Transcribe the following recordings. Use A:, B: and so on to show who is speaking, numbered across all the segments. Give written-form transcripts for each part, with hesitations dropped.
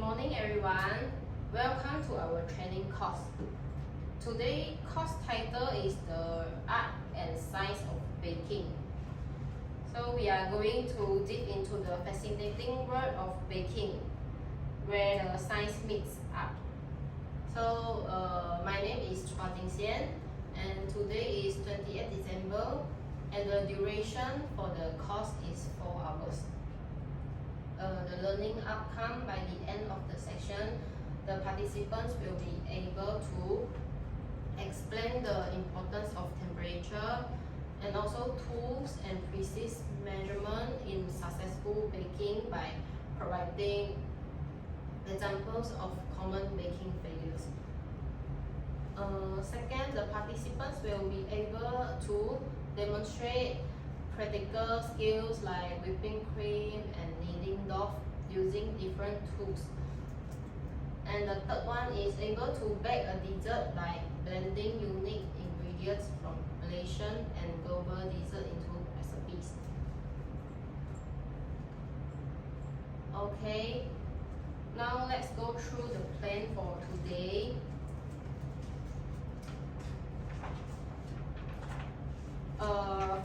A: morning everyone, welcome to our training course. Today course title is the Art and Science of Baking. So we are going to dip into the fascinating world of baking, where the science meets art. So my name is Chua Jing Xian, and today is 28th December, and the duration for the course is 4 hours. The learning outcome by the end of the session, the participants will be able to explain the importance of temperature and also tools and precise measurement in successful baking by providing examples of common baking failures. Second, the participants will be able to demonstrate practical skills like whipping cream and kneading dough using different tools. And the third one is able to bake a dessert like blending unique ingredients from Malaysian and global dessert into recipes. Okay, now let's go through the plan for today.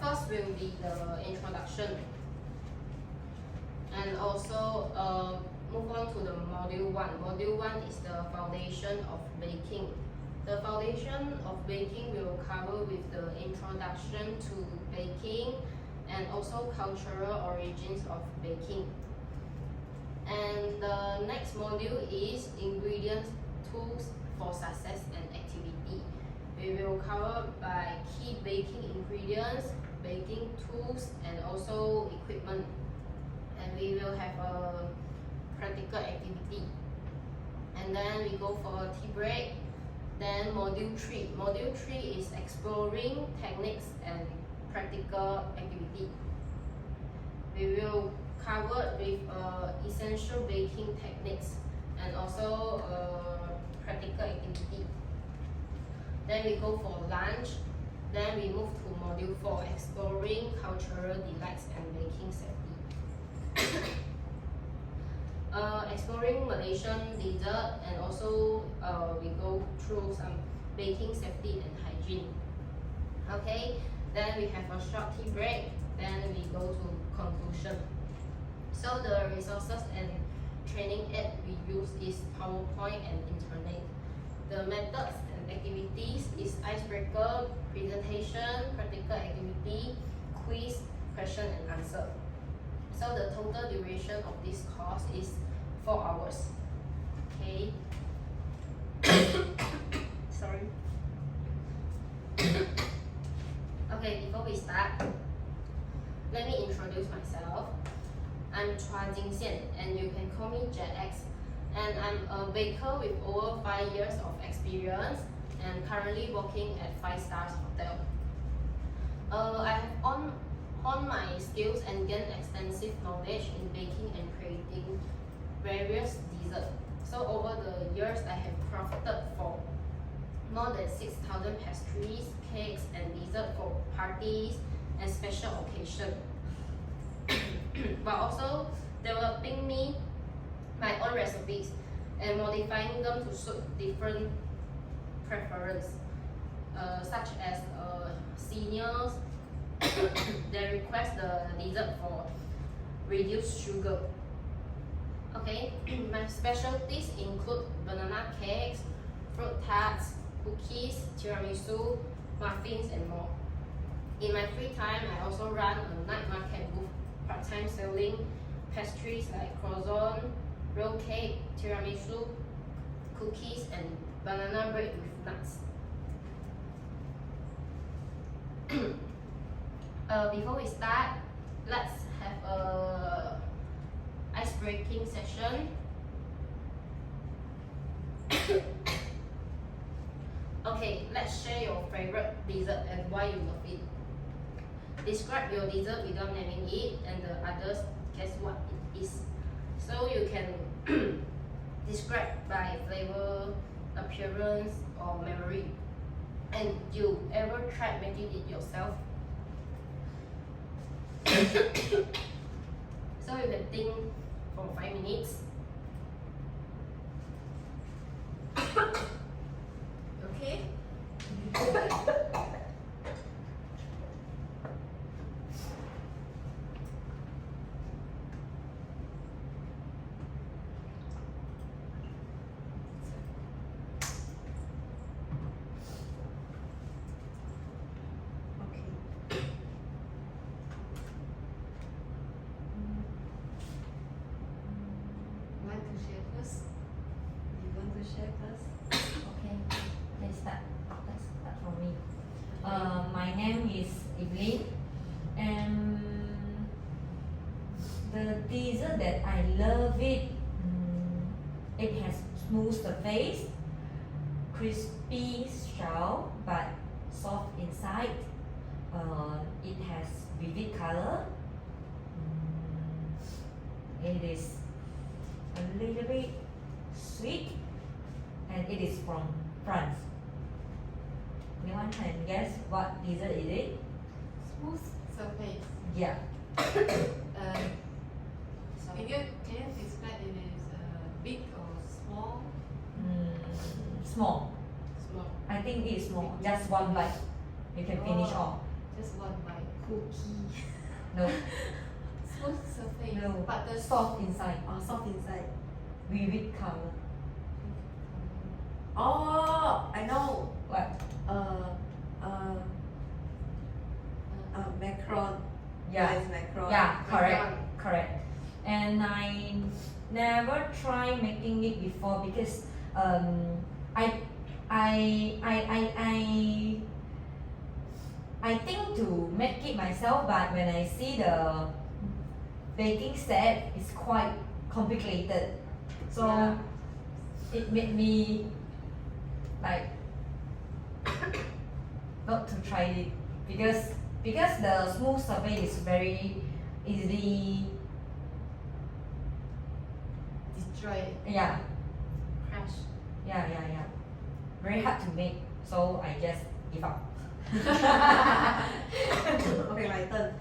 A: First will be the introduction, and also move on to the module 1. Module 1 is the foundation of baking. The foundation of baking will cover with the introduction to baking and also cultural origins of baking. And the next module is ingredients, tools for success and activity. We will cover by key baking ingredients, baking tools, and also equipment. And we will have a practical activity. And then we go for a tea break. Then module 3. Module 3 is exploring techniques and practical activity. We will cover with essential baking techniques and also practical activity. Then we go for lunch. Then we move to module 4, exploring cultural delights and baking safety. Exploring Malaysian dessert, and also we go through some baking safety and hygiene. Okay, then we have a short tea break. Then we go to conclusion. So the resources and training aid we use is PowerPoint and internet. The methods and activities is icebreaker, presentation, practical activity, quiz, question and answer. So the total duration of this course is 4 hours. Okay. Sorry. Okay, before we start, let me introduce myself. I'm Chua Jing Xian, and you can call me JX. And I'm a baker with over 5 years of experience and currently working at 5 Stars Hotel. I have honed my skills and gained extensive knowledge in baking and creating various desserts. So over the years, I have crafted for more than 6,000 pastries, cakes, and desserts for parties and special occasions. But also developing my own recipes and modifying them to suit different preferences, such as seniors they request the dessert for reduced sugar. Okay, my specialties include banana cakes, fruit tarts, cookies, tiramisu, muffins, and more. In my free time, I also run a night market booth, part-time selling pastries like croissant, roll cake, tiramisu, cookies, and banana bread with nuts. Before we start, let's have a ice-breaking session. Okay, let's share your favorite dessert and why you love it. Describe your dessert without naming it, and the others guess what it is. So you can describe by flavor, appearance, or memory. And you ever tried making it yourself? So you can think for 5 minutes.
B: Okay. Okay. Want to share first? You want to share first?
C: Okay, let's start. Let's start from me. My name is Evelyn, and the dessert that I love it. It has smooth surface, crispy shell, but soft inside. It has vivid color. It is a little bit sweet, and it is from France. Anyone can guess what dessert is it?
B: Smooth surface.
C: Yeah.
B: Can you describe it as big or small?
C: Small.
A: Small.
C: I think it is small. Just one bite. You can finish
B: Oh.
C: all.
B: Just one bite. Cookie.
C: No.
B: Smooth surface.
C: No.
B: But the
C: Soft inside.
B: soft inside.
C: Vivid color.
B: Oh, I know.
C: What?
B: Macaron.
C: Yeah.
B: Yes, macaron.
C: Yeah, correct.
A: Macaron.
C: Correct. And I never tried making it before because I I I I I I think to make it myself, but when I see the baking step, it's quite complicated. So
A: Yeah.
C: it made me like not to try it because the smooth surface is very easily
B: Destroy it.
C: yeah
A: Crash.
C: yeah very hard to make, so I just give up.
D: Okay, my turn.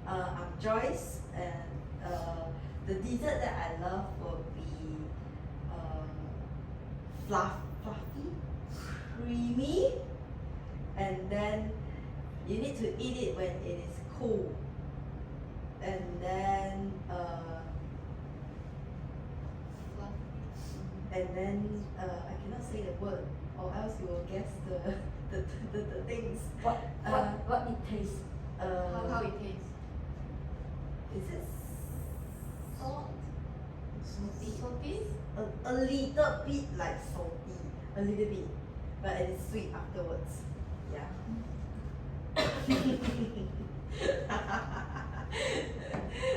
D: I'm Joyce, and the dessert that I love would be fluffy, creamy, and then you need to eat it when it is cool. And then I cannot say the word, or else you will guess the things.
C: What it tastes?
B: How it tastes?
D: Is it salt?
B: Salty?
D: A little bit like salty, a little bit, but it is sweet afterwards. Yeah.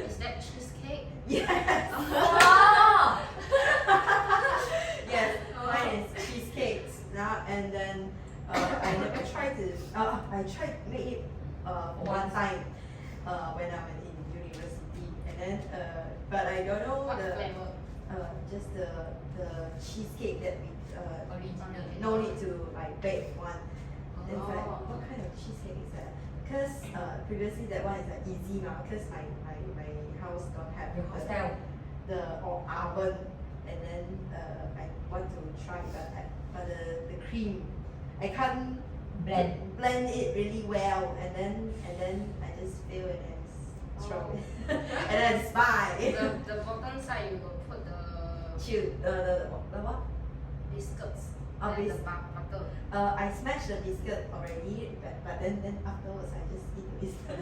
A: Is that cheesecake?
D: Yes.
C: Oh!
D: Yes. Mine is cheesecakes. Now and then, I never tried to. I tried to make it one time when I was in university, and then but I don't know
A: What
D: the
A: flavor?
D: just the cheesecake that we
B: Original.
D: no need to like bake one. It's like,
A: Oh.
D: what kind of cheesecake is that? Because previously that one is like easy now, because my house don't have
C: Your hostel.
D: the oven, and then I want to try, but the cream, I can't blend it really well, and then I just feel it and throw it, and then it's fine.
A: The bottom side you will put the
D: Chew the what?
A: biscuits
D: Oh,
A: and the
D: bis-
A: butter.
D: I smashed the biscuit already, but then afterwards I just eat the biscuit.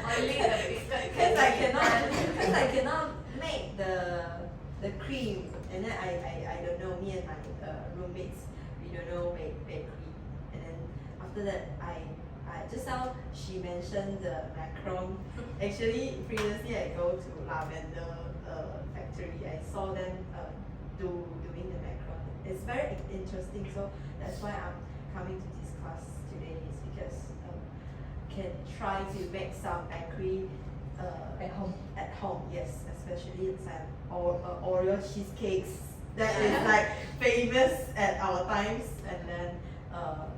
B: Only the biscuit.
D: Because I cannot make the cream, and then I don't know, me and my roommates, we don't know make cream, and then after that I just now she mentioned the macaron. Actually previously I go to Lavender factory, I saw them doing the macaron. It's very interesting, so that's why I'm coming to this class today, is because can try to make some bakery
C: At home.
D: At home, yes, especially some Oreo cheesecakes that is like famous at our times, and then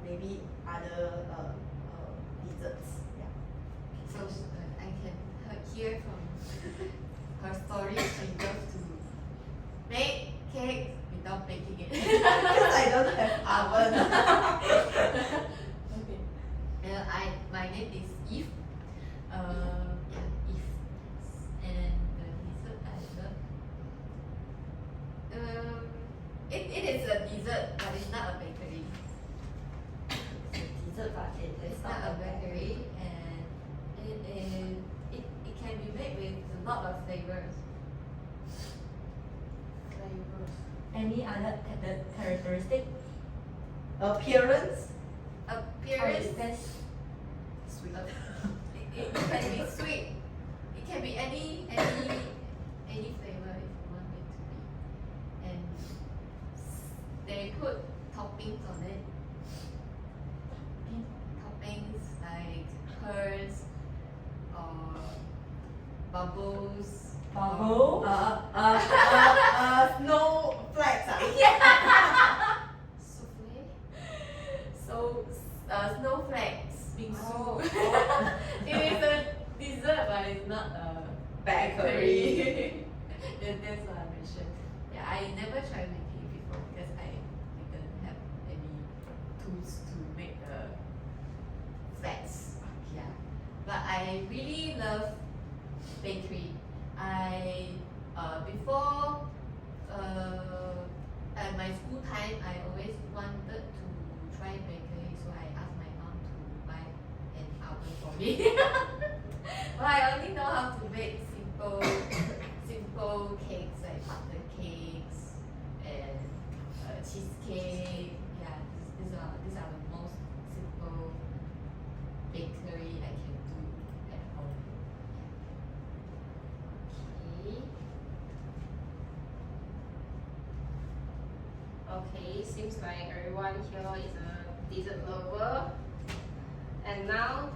D: maybe other desserts. Yeah.
B: So I can hear from her story. She loves to make cakes with without baking it.
D: Because I don't have oven.
B: Okay. My name is Eve. Eve. And the dessert I love. It is a dessert, but it's not a bakery.
D: Dessert, but
B: It's not a bakery, and it can be made with a lot of flavors.
C: Any other characteristic?
D: Appearance.
C: How
B: Appearance.
C: it tastes?
D: Sweet.
B: It can be sweet. It can be any flavor if you want it to be. And they put toppings on it. Toppings like pearls or bubbles.
C: Bubble?
D: Snowflakes.
B: Souffle. So snowflakes. Bingsu.
D: Oh.
B: It is a dessert, but it's not a
D: Bakery.
B: That's what I mentioned. Yeah, I never tried making it before because I didn't have any tools to make the flats. Yeah, but I really love bakery. I before at my school time, I always wanted to try bakery, so I asked my mom to buy an oven for me. But I only know how to bake simple cakes like butter cakes and cheesecake. Yeah, these are the most simple bakery I can do at home.
A: Okay, seems like everyone here is a dessert lover. And now,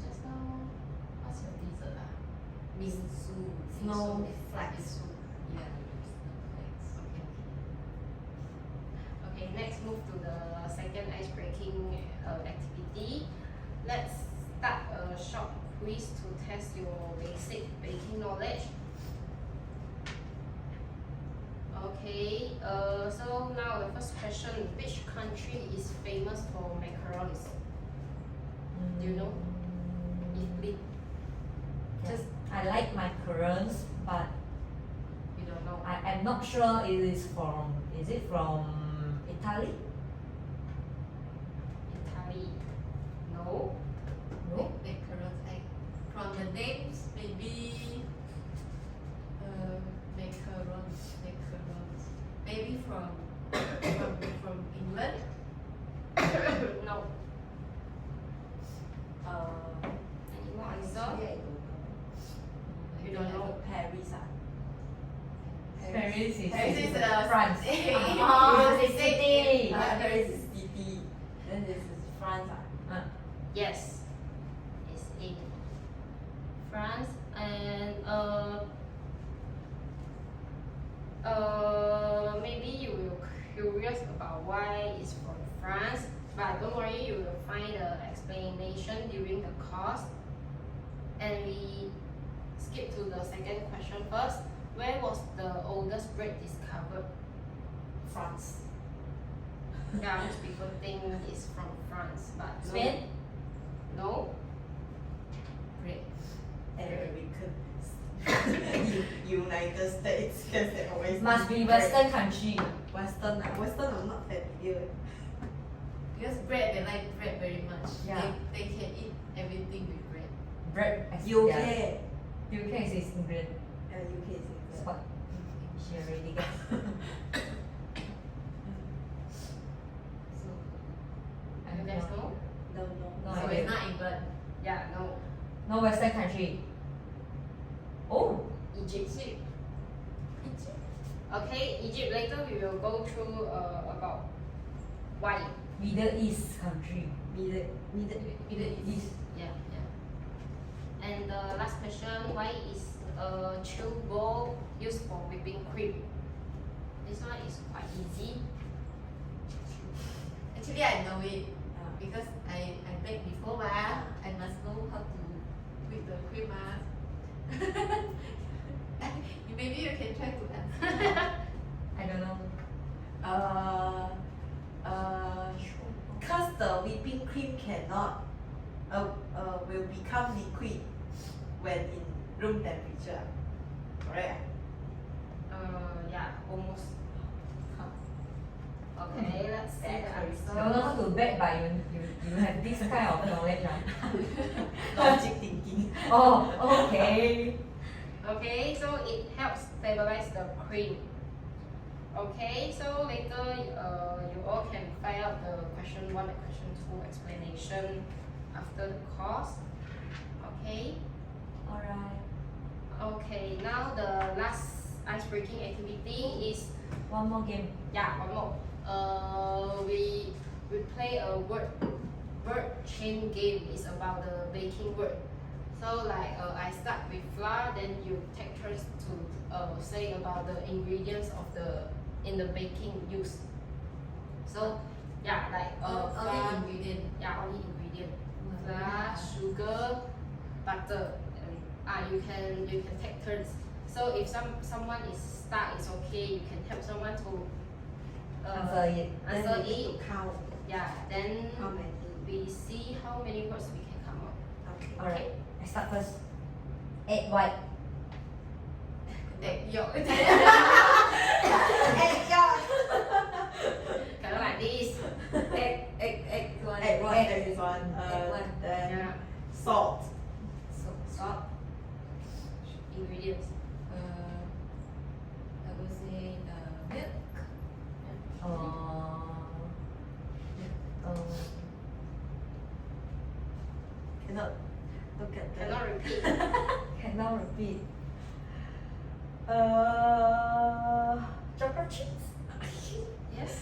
A: just now, what's your dessert?
B: Bingsu.
D: Snowflakes.
B: Yeah, snowflakes.
A: Okay, next move to the second ice breaking activity. Let's start a short quiz to test your basic baking knowledge. Okay, so now the first question, which country is famous for macarons? Do you know? Italy.
C: Just I like macarons, but
A: You don't know.
C: I'm not sure it is from. Is it from Italy?
A: Italy. No.
C: No.
B: Macarons. From the names, maybe macarons. Maybe from England.
A: No. Any more answer?
D: Actually, I don't know.
A: You don't know.
D: Paris.
C: Paris is
B: Paris is
C: France.
B: Oh,
C: it's city.
D: Paris is city. Then this is France.
A: Yes. It's in France and maybe you will curious about why it's from France, but don't worry, you will find the explanation during the course. And we skip to the second question first. Where was the oldest bread discovered?
D: France.
A: Yeah, most people think it's from France, but no.
C: Spain?
A: No.
B: Great.
D: American. United States, because they always
C: Must be Western country.
D: Western. Western, I'm not familiar.
B: Because bread, they like bread very much.
C: Yeah.
B: They can eat everything with bread.
C: Bread.
D: UK.
C: Yeah. UK is England.
D: UK is England.
C: Spot. She already guessed.
B: So,
A: You guys know?
D: No.
C: No
B: so
C: idea.
B: it's not England.
A: Yeah, no.
C: No Western country. Oh.
A: Egypt.
B: Egypt.
A: Okay, Egypt. Later we will go through about why.
C: Middle East country.
D: Middle
C: East.
A: Yeah. And the last question, why is a chill bowl used for whipping cream? This one is quite easy.
B: Actually, I know it because I baked before. I must know how to whip the cream. Maybe you can try to answer.
D: cannot will become liquid when in room temperature. Correct?
A: Yeah, almost. Okay, let's see the
C: Don't know
A: answer.
C: how to bake, but you have this kind of knowledge.
D: Logic thinking.
C: Oh, okay.
A: Okay, so it helps stabilize the cream. Okay, so later you all can find out the question 1 and question 2 explanation after the course. Okay.
C: Alright.
A: Okay, now the last ice breaking activity is
C: One more game.
A: one more. We play a word chain game. It's about the baking word. So like I start with flour, then you take turns to say about the ingredients of in the baking used. So yeah, like
B: Only
A: flour,
B: ingredient.
A: only ingredient. Flour, sugar, butter, and you can take turns. So if someone is stuck, it's okay. You can help someone to
C: Answer it.
A: answer
D: Then we need
A: it.
D: to count
A: Yeah, then
D: how many.
A: we see how many words we can come up.
D: Okay.
C: Alright. I start first. Egg white.
B: Egg yolk.
D: Egg yolk.
A: Kind of like this.
B: Egg one.
D: Egg one. There is one.
B: Egg one.
D: Then
A: Yeah.
D: salt.
A: Salt. Ingredients.
B: I would say milk.
D: Cannot look at the.
A: Cannot repeat.
C: Cannot repeat. Chocolate chips.
A: Yes.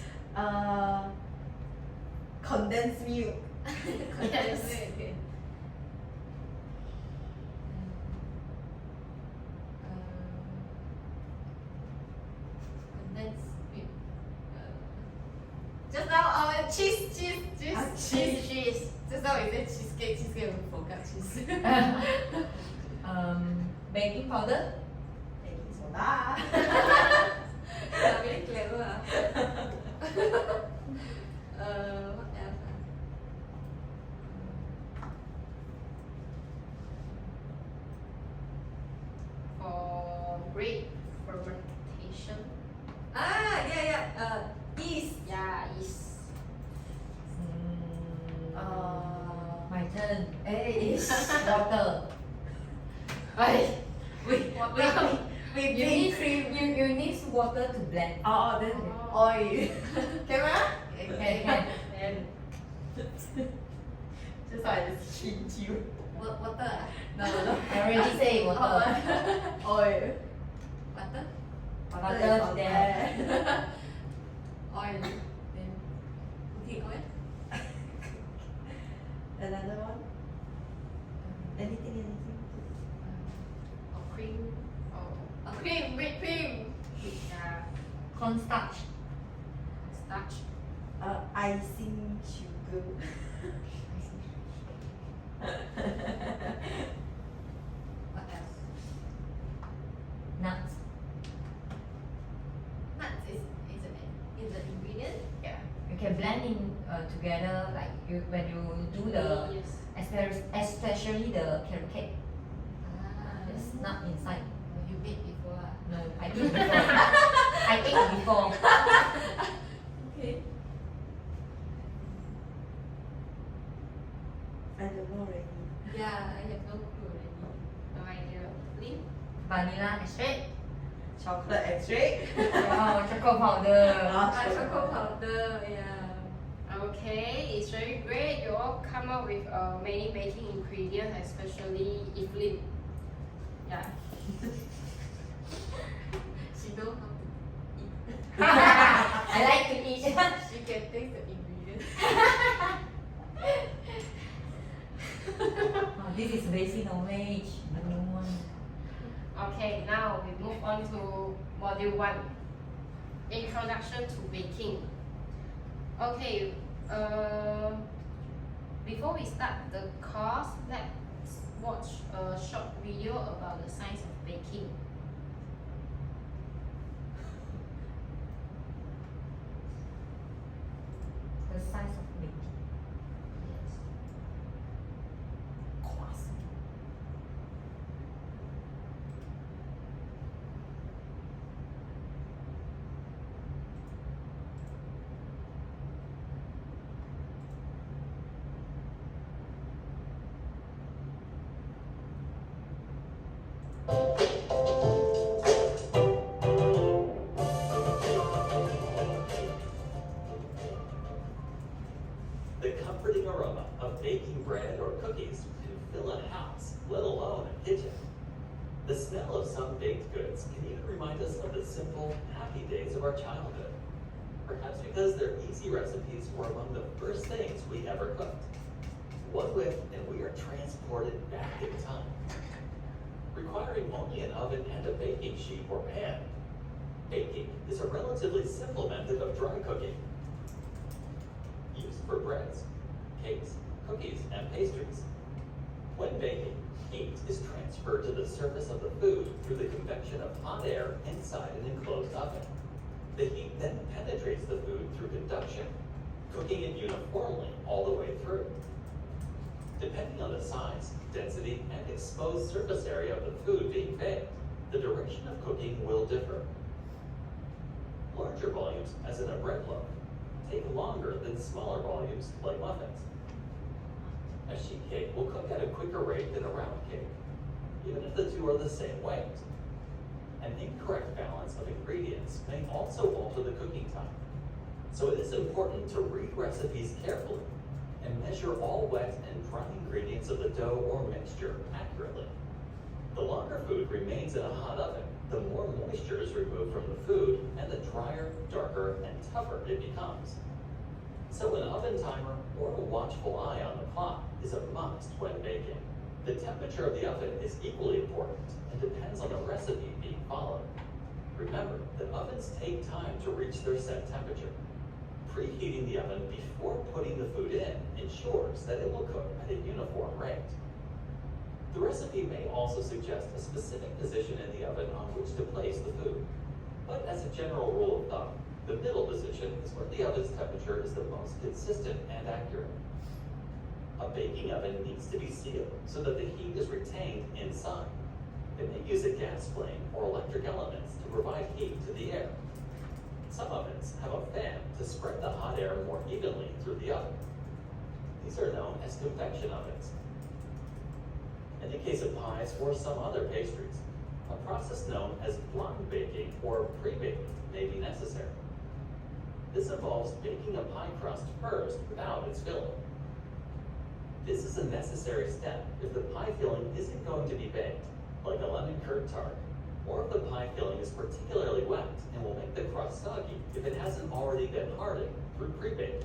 D: Condensed milk.
A: Yes.
B: Okay. Condensed milk. Just now, cheese.
A: Cheese.
B: Just now we said cheesecake, we forgot cheese.
C: Baking powder.
D: Baking soda.
B: Yeah, really clever. What else?
A: For bread fermentation.
B: Yeast.
A: Yeah, yeast.
C: My turn. Water.
B: We
C: You need you need water to blend.
D: Oh, then
A: Oh.
D: oil.
B: Camera?
C: Can.
A: Then
D: Just so I just cheat you.
B: Water.
D: No.
C: I already say water.
D: Oil.
B: Butter?
C: Butter
D: is on
C: there.
D: there.
B: Oil. Then cooking oil?
D: Another one. Anything.
A: or cream. Or
B: Cream, whipped cream.
A: yeah,
C: Cornstarch.
A: starch.
D: Icing sugar.
B: What else?
C: Nuts.
B: Nuts is an ingredient.
A: Yeah.
C: You can blend in together like when you do the
A: Yes.
C: especially the carrot cake. There's
B: Ah.
C: nut inside.
B: You made before.
C: No, I eat before. I ate before.
B: Okay.
D: I don't know already.
B: Yeah, I have no clue already.
A: No idea. Lin?
C: Vanilla extract.
D: Chocolate extract.
C: Oh, chocolate powder.
B: Chocolate powder, yeah.
A: Okay, it's very great. You all come up with many baking ingredients, especially Evelyn. Yeah.
B: She know how to eat.
C: I like to eat.
B: She can taste the ingredients.
C: Oh, this is basic knowledge. No one.
A: Okay, now we move on to module 1. Introduction to baking. Okay, before we start the course, let's watch a short video about the science of baking.
C: The size of baking.
A: Yes.
E: kitchen. The smell of some baked goods can even remind us of the simple, happy days of our childhood. Perhaps because their easy recipes were among the first things we ever cooked. One whiff and we are transported back in time. Requiring only an oven and a baking sheet or pan, baking is a relatively simple method of dry cooking. Used for breads, cakes, cookies, and pastries. When baking, heat is transferred to the surface of the food through the convection of hot air inside an enclosed oven. The heat then penetrates the food through conduction, cooking it uniformly all the way through. Depending on the size, density, and exposed surface area of the food being baked, the duration of cooking will differ. Larger volumes, as in a bread loaf, take longer than smaller volumes like muffins. A sheet cake will cook at a quicker rate than a round cake, even if the two are the same weight. An incorrect balance of ingredients may also alter the cooking time. So it is important to read recipes carefully and measure all wet and dry ingredients of the dough or mixture accurately. The longer food remains in a hot oven, the more moisture is removed from the food and the drier, darker, and tougher it becomes. So an oven timer or a watchful eye on the clock is a must when baking. The temperature of the oven is equally important and depends on the recipe being followed. Remember that ovens take time to reach their set temperature. Preheating the oven before putting the food in ensures that it will cook at a uniform rate. The recipe may also suggest a specific position in the oven on which to place the food. But as a general rule of thumb, the middle position is where the oven's temperature is the most consistent and accurate. A baking oven needs to be sealed so that the heat is retained inside. It may use a gas flame or electric elements to provide heat to the air. Some ovens have a fan to spread the hot air more evenly through the oven. These are known as convection ovens. In the case of pies or some other pastries, a process known as blind baking or pre-baking may be necessary. This involves baking a pie crust first without its filling. This is a necessary step if the pie filling isn't going to be baked, like a lemon curd tart, or if the pie filling is particularly wet and will make the crust soggy if it hasn't already been hardened through pre-baking.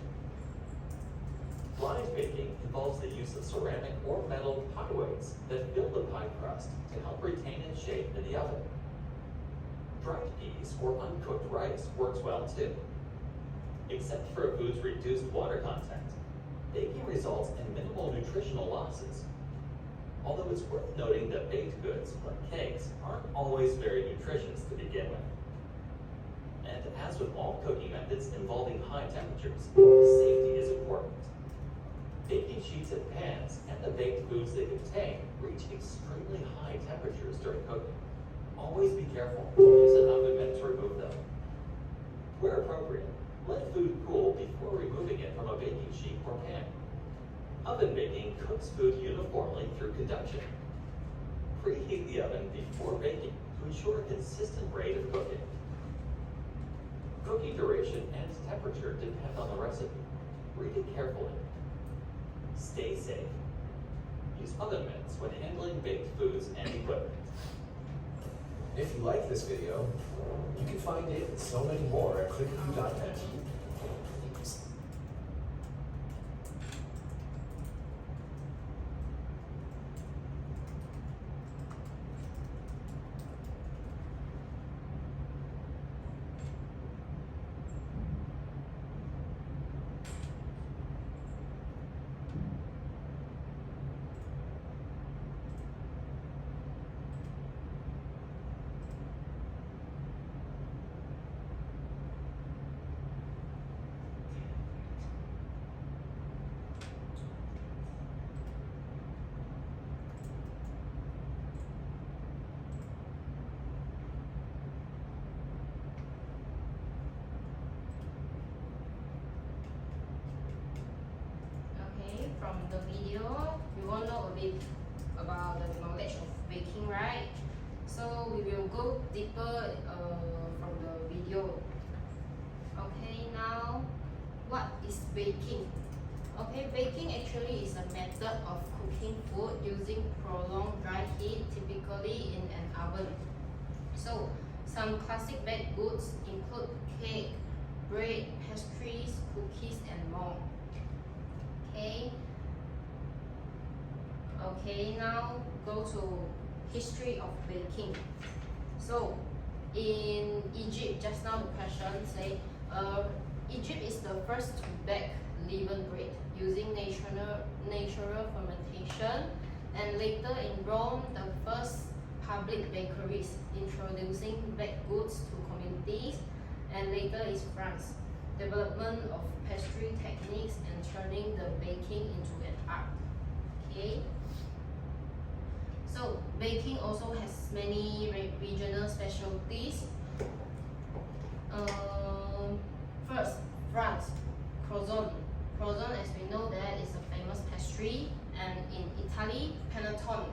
E: Blind baking involves the use of ceramic or metal pie weights that fill the pie crust to help retain its shape in the oven. Dried peas or uncooked rice works well too. Except for a food's reduced water content, baking results in minimal nutritional losses. Although it's worth noting that baked goods, like cakes, aren't always very nutritious to begin with. And as with all cooking methods involving high temperatures, safety is important. Baking sheets and pans and the baked foods they contain reach extremely high temperatures during cooking. Always be careful and use an oven mitt to remove them. Where appropriate, let food cool before removing it from a baking sheet or pan. Oven baking cooks food uniformly through conduction. Preheat the oven before baking to ensure a consistent rate of cooking. Cooking duration and temperature depend on the recipe. Read it carefully. Stay safe. Use oven mitts when handling baked foods and equipment.
F: If you like this video, you can find it and so many more at clickview.net.
A: Okay, from the video, you will know a bit about the knowledge of baking, right? So we will go deeper from the video. Okay, now what is baking? Okay, baking actually is a method of cooking food using prolonged dry heat, oven. So some classic baked goods include cake, bread, pastries, cookies, and more. Okay, now go to history of baking. So in Egypt, just now the question say, Egypt is the first to bake leavened bread using natural fermentation, and later in Rome, the first public bakeries introducing baked goods to communities, and later is France, development of pastry techniques and turning the baking into an art. Okay. So baking also has many regional specialties. First, France, croissant. Croissant, as we know, that is a famous pastry. And in Italy, panettone.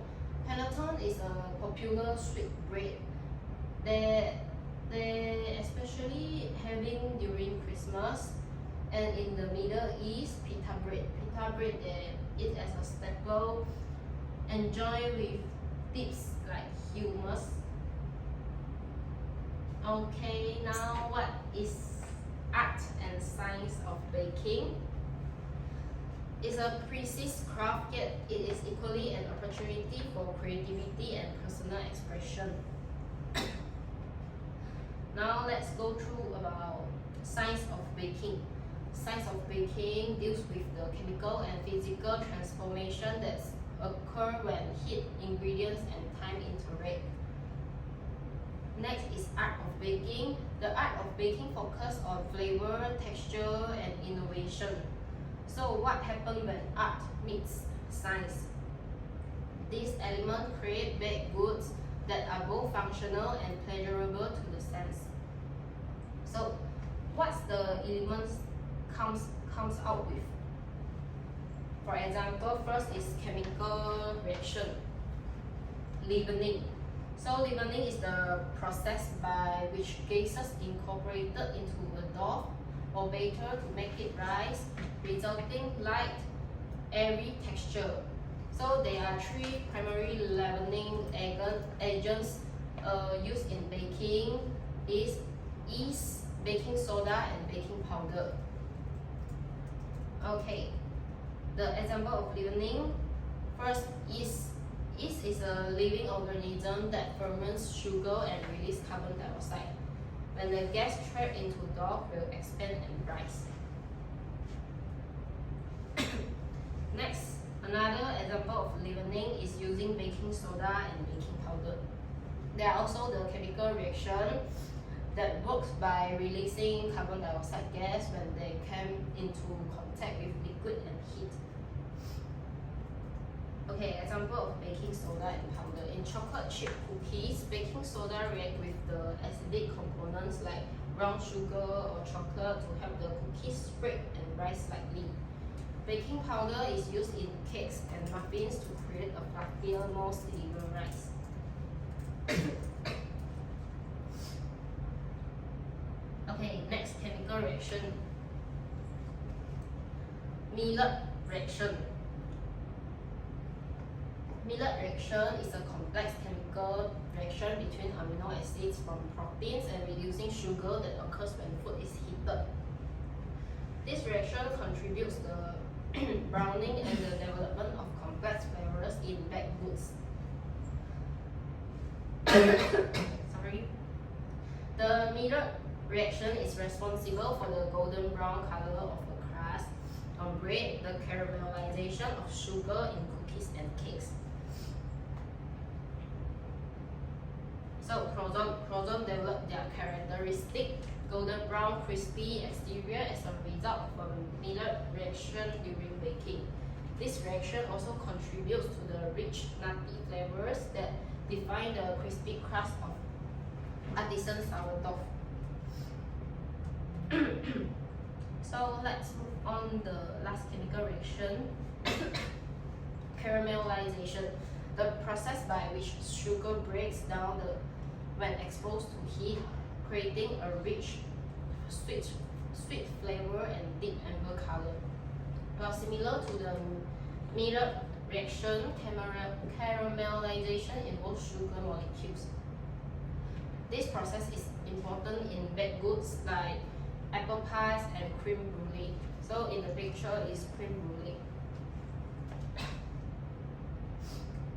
A: Panettone is a popular sweet bread. They especially having during Christmas. And in the Middle East, pita bread. Pita bread, they eat as a staple. Enjoy with dips like hummus. Okay, now what is art and science of baking? It's a precise craft, yet it is equally an opportunity for creativity and personal expression. Now let's go through about science of baking. Science of baking deals with the chemical and physical transformation that occur when heat, ingredients, and time interact. Next is art of baking. The art of baking focuses on flavor, texture, and innovation. So what happens when art meets science? These elements create baked goods that are both functional and pleasurable to the sense. So what's the elements comes out with? For example, first is chemical reaction, leavening. So leavening is the process by which gases incorporated into a dough or batter to make it rise, resulting light, airy texture. So there are three primary leavening agents used in baking: is yeast, baking soda, and baking powder. Okay. The example of leavening, first yeast. Yeast is a living organism that ferments sugar and releases carbon dioxide. When the gas trapped into dough will expand and rise. Next, another example of leavening is using baking soda and baking powder. There are also the chemical reaction that works by releasing carbon dioxide gas when they come into contact with liquid and heat. Okay, example of baking soda and powder. In chocolate chip cookies, baking soda react with the acidic components like brown sugar or chocolate to help the cookies spread and rise slightly. Baking powder is used in cakes and muffins to create a fluffier, more stable rise. Okay, next chemical reaction. Maillard reaction. Maillard reaction is a complex chemical reaction between amino acids from proteins and reducing sugar that occurs when food is heated. This reaction contributes the browning and the development of complex flavors in baked goods. Sorry. The Maillard reaction is responsible for the golden brown color of the crust on bread, the caramelization of sugar in cookies and cakes. So croissant develop their characteristic golden brown crispy exterior as a result of a Maillard reaction during baking. This reaction also contributes to the rich nutty flavors that define the crispy crust of artisan sourdough. So let's move on the last chemical reaction, caramelization. The process by which sugar breaks down when exposed to heat, creating a rich, sweet flavor and deep amber color. Well, similar to the Maillard reaction, caramelization involves sugar molecules This process is important in baked goods like apple pies and cream brulee. So in the picture is cream brulee.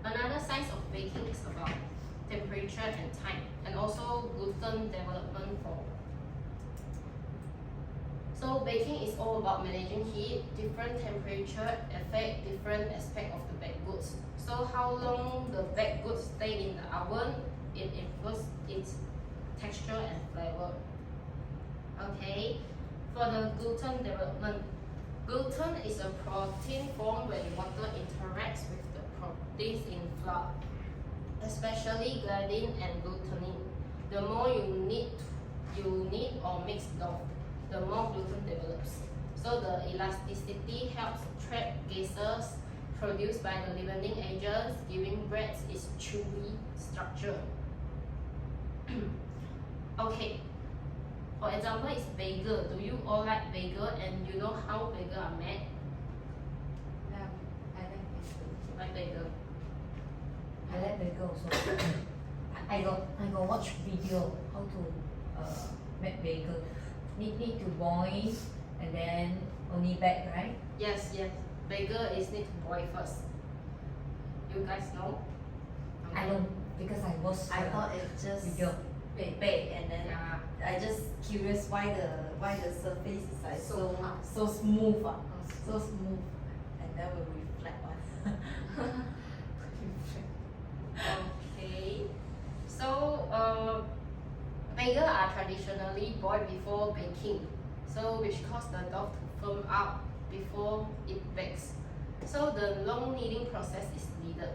A: Another science of baking is about temperature and time, and also gluten development for. So baking is all about managing heat. Different temperature affect different aspect of the baked goods. So how long the baked goods stay in the oven, it influences its texture and flavor. Okay, for the gluten development, gluten is a protein formed when water interacts with the proteins in flour, especially gliadin and glutenin. The more you knead or mix dough, the more gluten develops. So the elasticity helps trap gases produced by the leavening agents, giving bread its chewy structure. Okay, for example, it's bagel. Do you all like bagel and you know how bagel are made?
B: Yeah, I like this too.
A: Like bagel.
C: I like bagel also. I got watch video how to make bagel. Need to boil and then only bake, right?
A: Yes, yes. Bagel is need to boil first. You guys know?
C: I don't because I watch
D: I thought it just
C: video.
D: bake and then
A: Yeah.
D: I just curious why the surface is like
A: So hard.
D: so smooth so smooth and then will reflect one.
A: Okay. So bagel are traditionally boiled before baking, so which cause the dough to firm up before it bakes. So the long kneading process is needed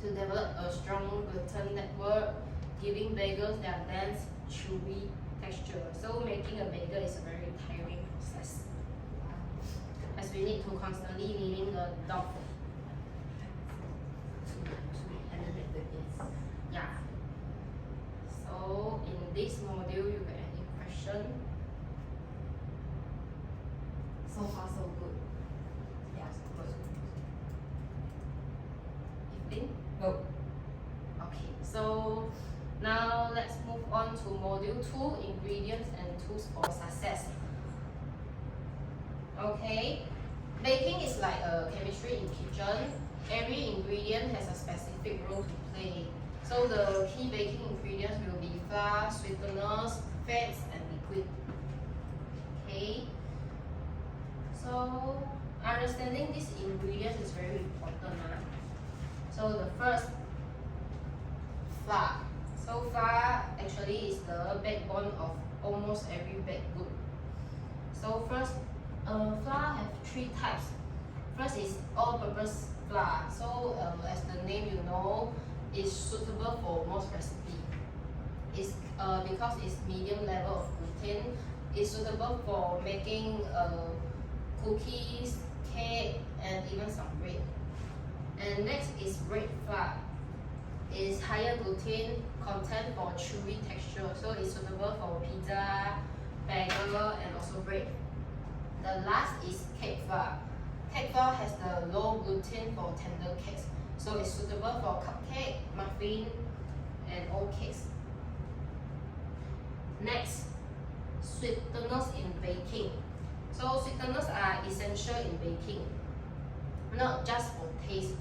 A: to develop a strong gluten network, giving bagels their dense, chewy texture. So making a bagel is a very tiring process, as we need to constantly kneading the dough.
B: Animate the yes.
A: Yeah. So in this module, you got any question?
D: So far so good.
A: Yeah, good. Evelyn?
C: No.
A: Okay, so now let's move on to module 2, ingredients and tools for success. Okay, baking is like a chemistry in kitchen. Every ingredient has a specific role to play. So the key baking ingredients will be flour, sweeteners, fats, and liquid. Okay. So understanding these ingredients is very important. So the first, flour. So flour actually is the backbone of almost every baked good. So first, flour have 3 types. First is all-purpose flour. So as the name you know, is suitable for most recipes. It's because it's medium level of gluten. It's suitable for making cookies, cake, and even some bread. And next is bread flour. It's higher gluten content for chewy texture, so it's suitable for pizza, bagel, and also bread. The last is cake flour. Cake flour has the low gluten for tender cakes, so it's suitable for cupcake, muffin, and all cakes. Next, sweeteners in baking. So sweeteners are essential in baking, not just for taste,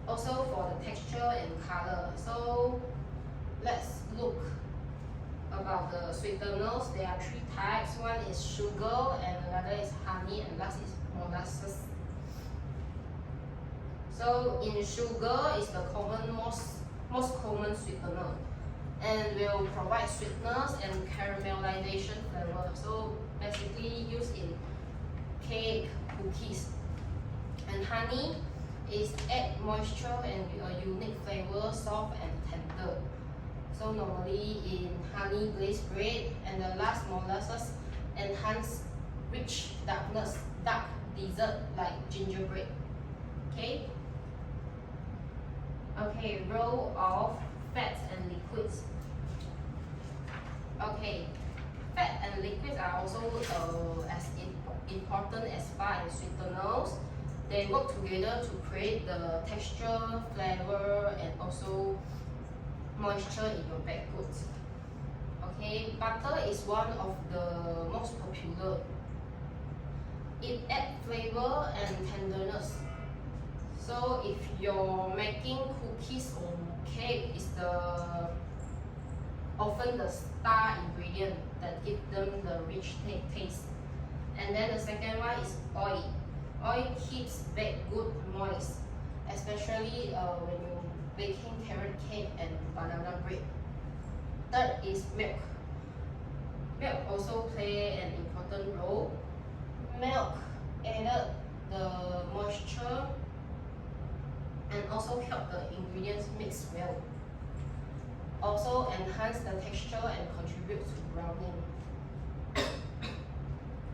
A: also for the texture and color. So let's look about the sweeteners. There are 3 types. One is sugar, and another is honey, and last is molasses. So in sugar is the most common sweetener, and will provide sweetness and caramelization flavor. So basically used in cake, cookies. And honey is add moisture and a unique flavor, soft and tender. So normally in honey glazed bread. And the last, molasses, enhance rich dark dessert like gingerbread. Okay. Okay, role of fats and liquids. Okay, fat and liquids are also as important as flour and sweeteners. They work together to create the texture, flavor, and also moisture in your baked goods. Okay, butter is one of the most popular. It adds flavor and tenderness. So if you're making cookies or cake, is often the star ingredient that give them the rich taste. And then the second one is oil. Oil keeps bake good moist, especially when you're baking carrot cake and banana bread. Third is milk. Milk also play an important role. Milk added the moisture and also help the ingredients mix well. Also enhance the texture and contribute to browning.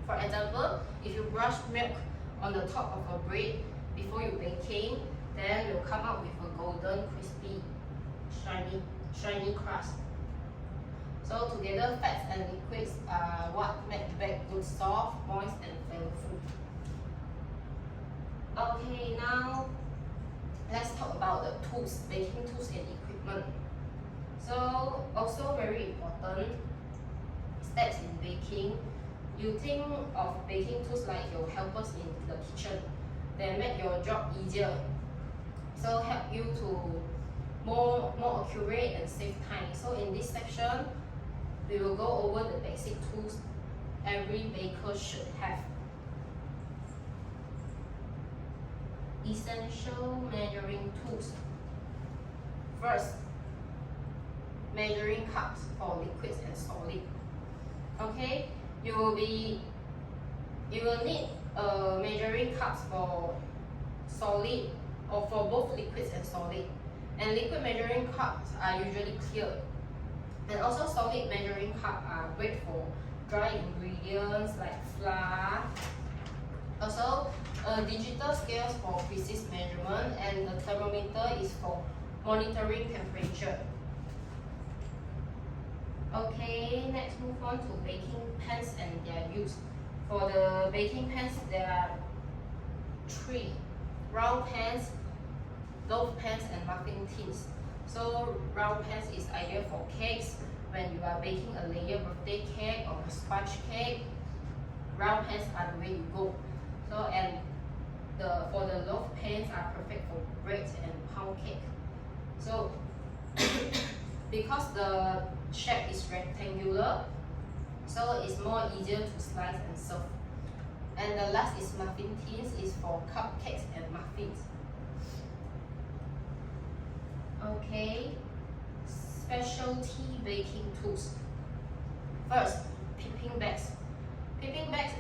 A: For example, if you brush milk on the top of a bread before you baking, then you'll come out with a golden, crispy, shiny crust. So together, fats and liquids are what make baked goods soft, moist, and flavorful. Okay, now let's talk about the tools, baking tools and equipment. So also very important steps in baking. You think of baking tools like your helpers in the kitchen. They make your job easier. So help you to more accurate and save time. So in this section, we will go over the basic tools every baker should have. Essential measuring tools. First, measuring cups for liquids and solid. Okay, you will need measuring cups for solid or for both liquids and solid. And liquid measuring cups are usually clear. And also solid measuring cups are great for dry ingredients like flour. Also, digital scales for precise measurement, and the thermometer is for monitoring temperature. Okay, next move on to baking pans and their use. For the baking pans, there are three: round pans, loaf pans, and muffin tins. So round pans is ideal for cakes. When you are baking a layered birthday cake or a sponge cake, round pans are the way you go. So for the loaf pans are perfect for bread and pound cake. So because the shape is rectangular, so it's more easier to slice and serve. And the last is muffin tins, is for cupcakes and muffins. Okay, specialty baking tools. First, pipping bags. Pipping bags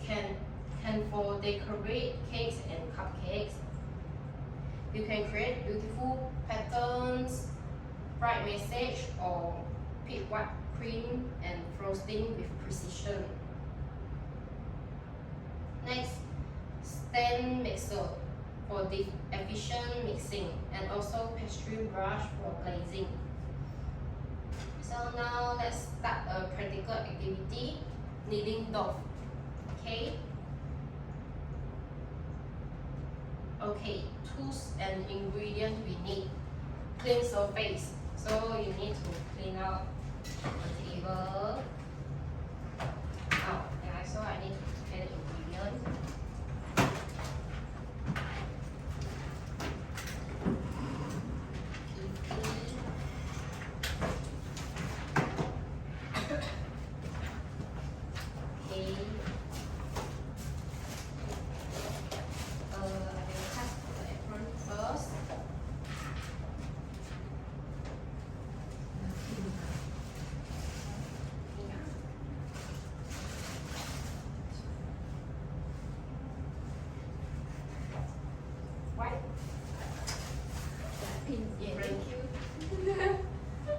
A: can for decorate cakes and cupcakes. You can create beautiful patterns, bright message, or pick whipped cream and frosting with precision. Next, stand mixer for efficient mixing, and also pastry brush for glazing. So now let's start a practical activity, kneading dough. Okay, tools and ingredients we need. Clean surface. So you need to clean out the table. So I need to prepare the ingredients.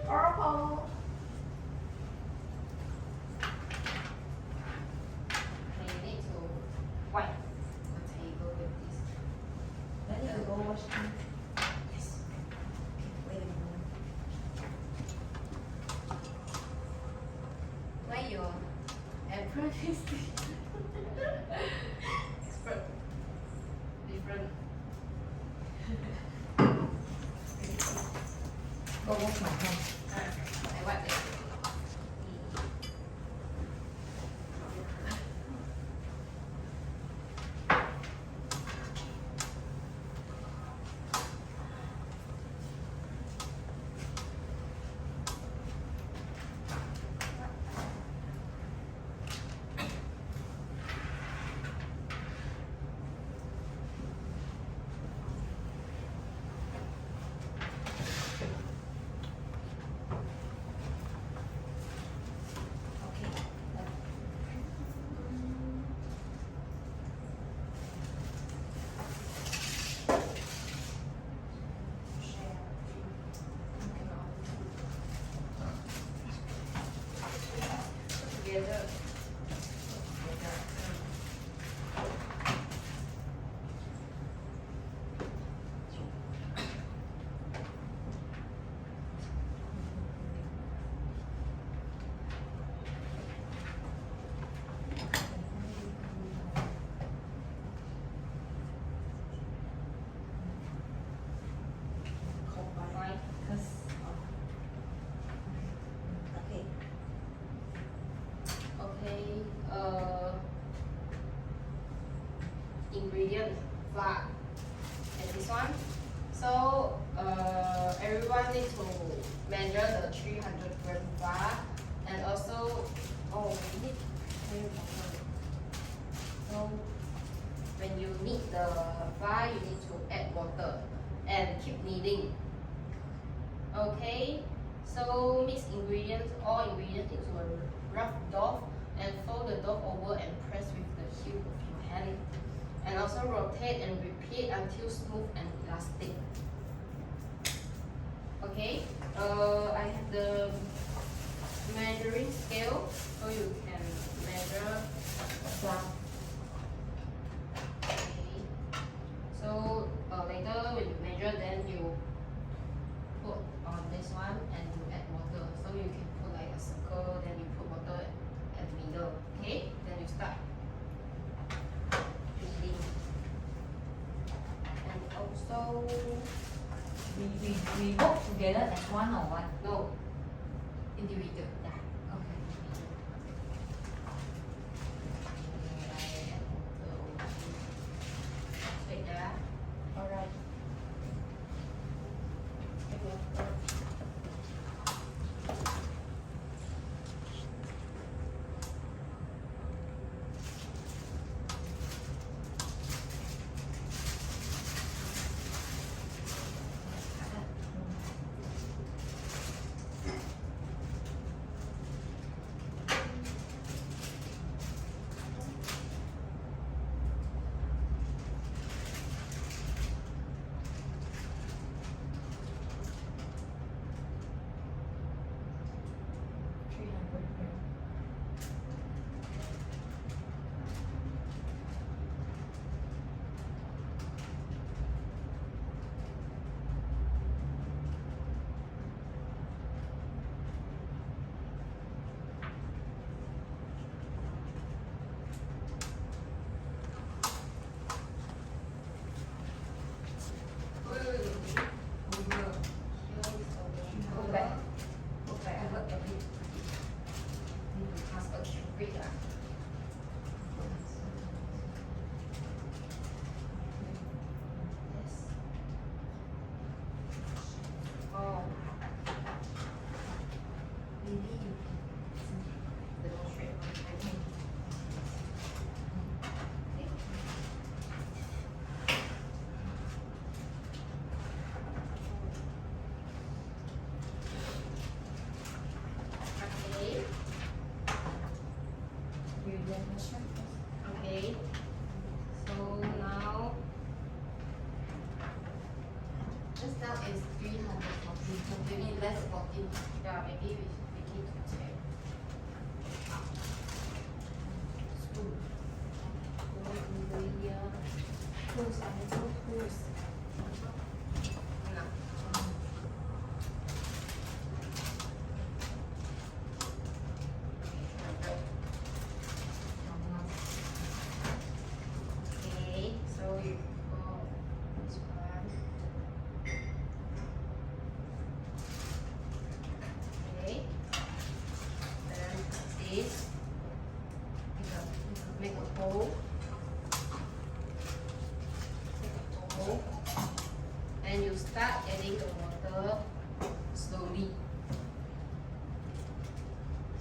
B: Purple.
A: You need to wipe the table with this.
C: Then you go wash them.
A: Yes.
C: Wait a minute.
B: Why your apron is
A: Expert. Different.
C: Go wash my hands.
A: I wipe it. together. Fine.
C: Cause
D: Okay.
A: Okay, ingredient flour and this one. So everyone needs to measure the 300-gram flour and also we need plain water. So when you knead the flour, you need to add water and keep kneading. Okay, so mix all ingredients into a rough dough and fold the dough over and press with the heel of your hand. And also rotate and repeat until smooth and elastic. Okay, I have the measuring scale so you can measure flour. Okay, so later when you measure, then you put on this one and you add water. So you can put like a circle, then you put water at the middle. Okay, then you start kneading. And also,
C: we work together as one or what?
A: no, individual.
C: Yeah. Okay.
A: Wait there.
C: Alright.
A: Go back. Go back. I work a bit. Need to pass a cubic lah. Yes. Oh. Maybe you can demonstrate one time. Okay. Okay.
C: You demonstrate first.
A: Okay. So now
B: Just now is 340, so maybe less 14.
A: yeah, maybe we need to check.
B: Spoon.
A: Ingredient.
C: Close, I have to close.
A: Nah. Okay, so you go this one. Okay. Then this. Make a hole. Make a hole. And you start adding the water slowly.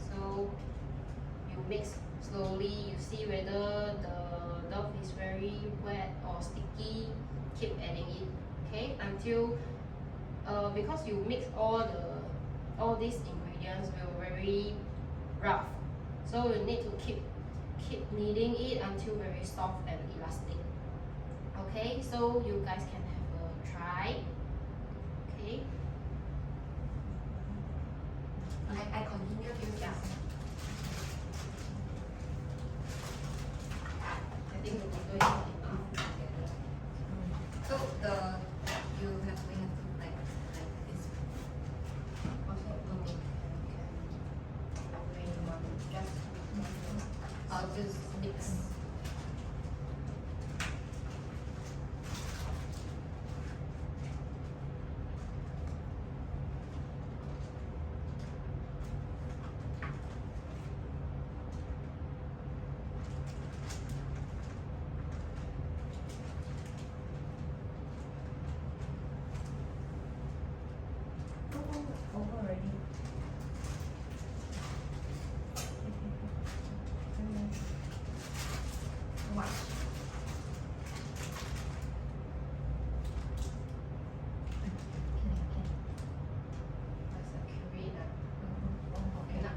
A: So you mix slowly, you see whether the dough is very wet or sticky, keep adding it, okay? Until, because you mix all these ingredients will very rough. So you need to keep kneading it until very soft and elastic. Okay, so you guys can have a try. Okay.
B: I continue to
A: Yeah.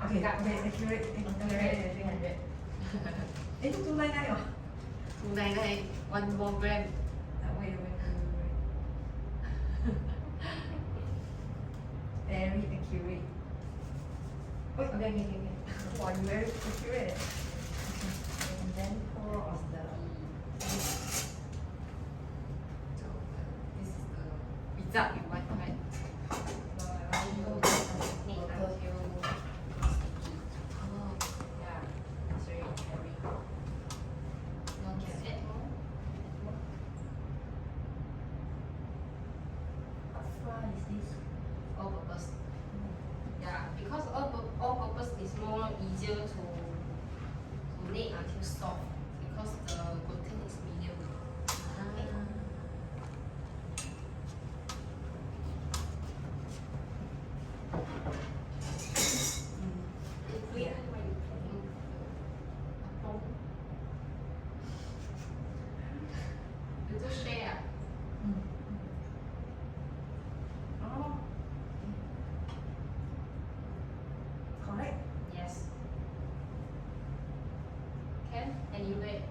D: Okay, accurate.
B: Accurate, 300.
D: Eh, 299 oh.
B: 299, one more gram. Wait.
D: Very accurate. Wait,
B: Okay.
D: wow, you very accurate. And then pour on the.
B: So, this is the result you want, right?
A: So I want to make until sticky.
B: Oh, yeah. It's very airy. No
A: Can
B: can
A: add more?
D: What flour is this?
A: All purpose. Yeah, because all purpose is more easier to make until soft because the gluten is medium.
D: Yeah.
A: You just share.
D: Oh. Correct.
A: Yes. Can? And you wait.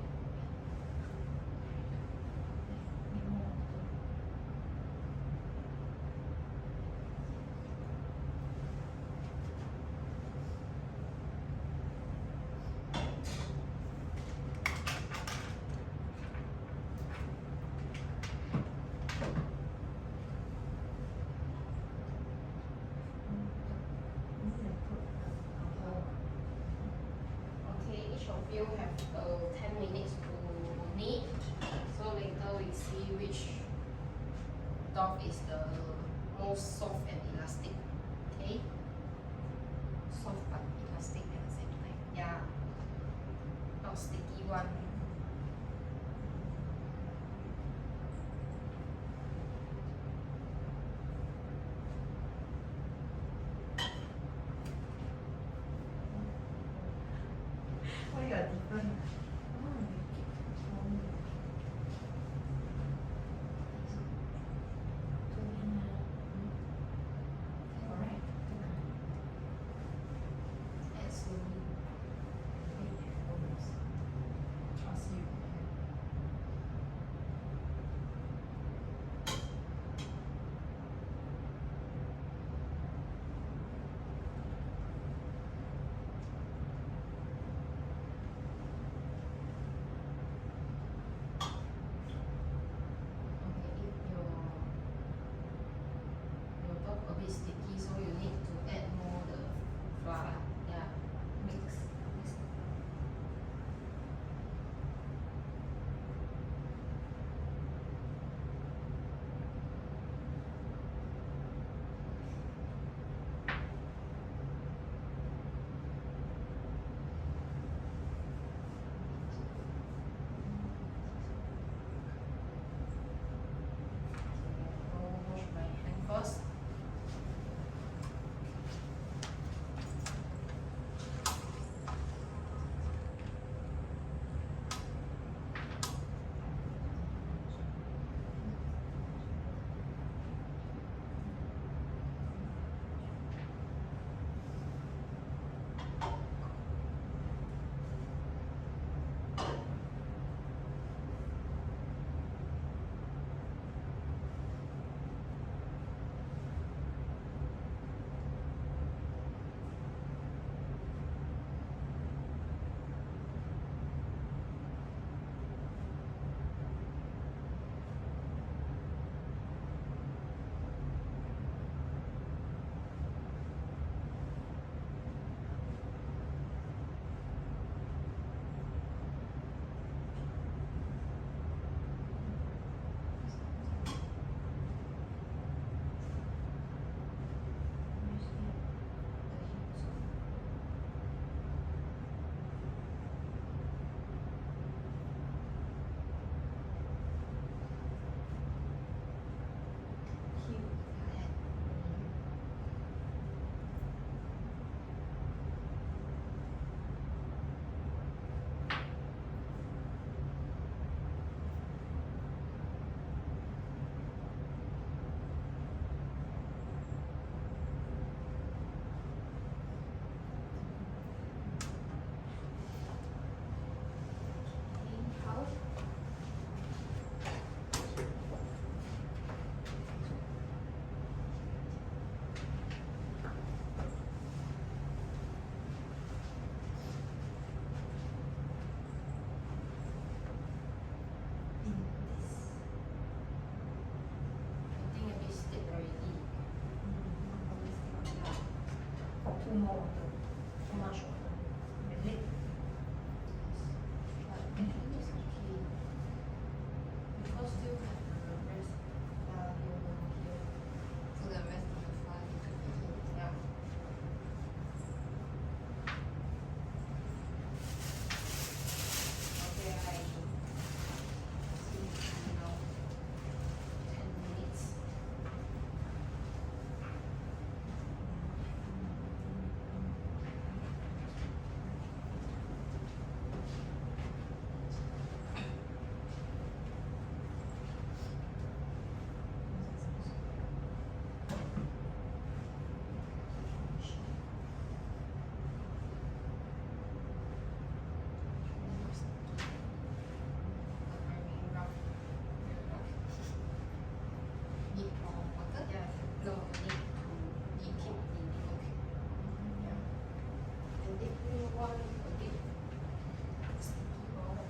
A: Okay, each of you have 10 minutes to knead. So later we see which dough is the most soft and elastic. Okay?
B: Soft but elastic at the same time.
A: Yeah. Not sticky one.
D: Why you are different?
B: Alright.
A: Add slowly.
B: Trust you.
C: more water. Too much water. Is it?
A: But I think it's okay. Because still have the rest here.
B: So the rest of the flour you can put in.
A: Yeah. Okay, I see now 10 minutes.
B: Need more water?
A: Yeah, no, need to keep kneading. Yeah. And if you want a bit more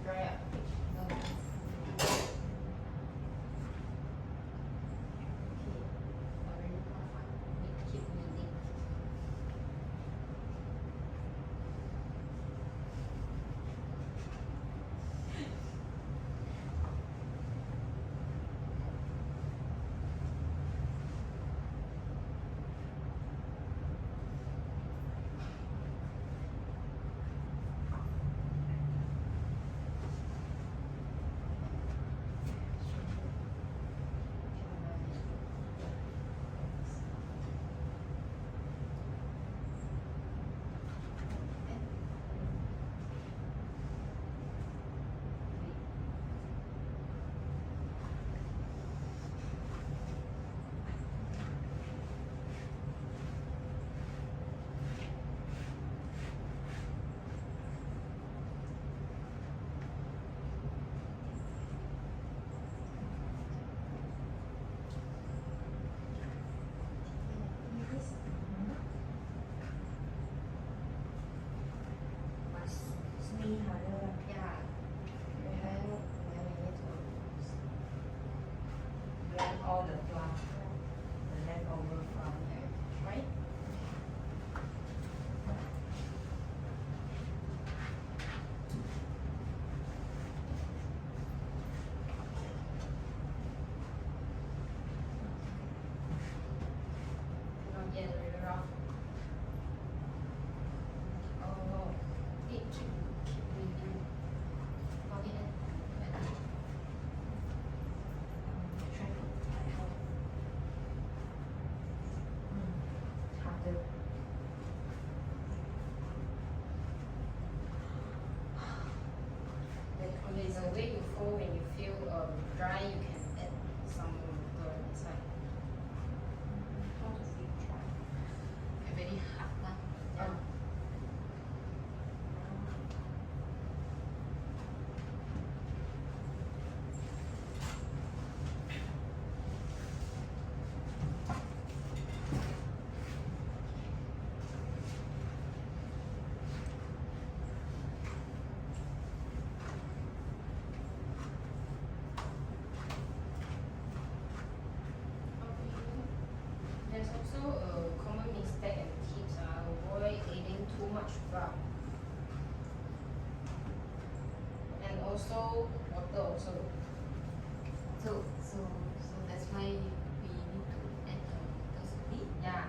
A: dry up.
B: No.
A: Already need to keep kneading.
C: Sneeze harder.
A: Yeah. And then we need to
C: Blend all the flour. The leftover flour.
A: right? Not yet very rough. Oh no, it keep bleeding. Okay,
C: Try to like how. Harder.
A: okay, the way you fold when you feel dry, you can add some water inside.
C: How to feel dry?
B: Very hard one.
A: Yeah. There's also a common mistake and tips avoid adding too much flour. And also water also.
B: So that's why we need to add the water slowly.
A: Yeah.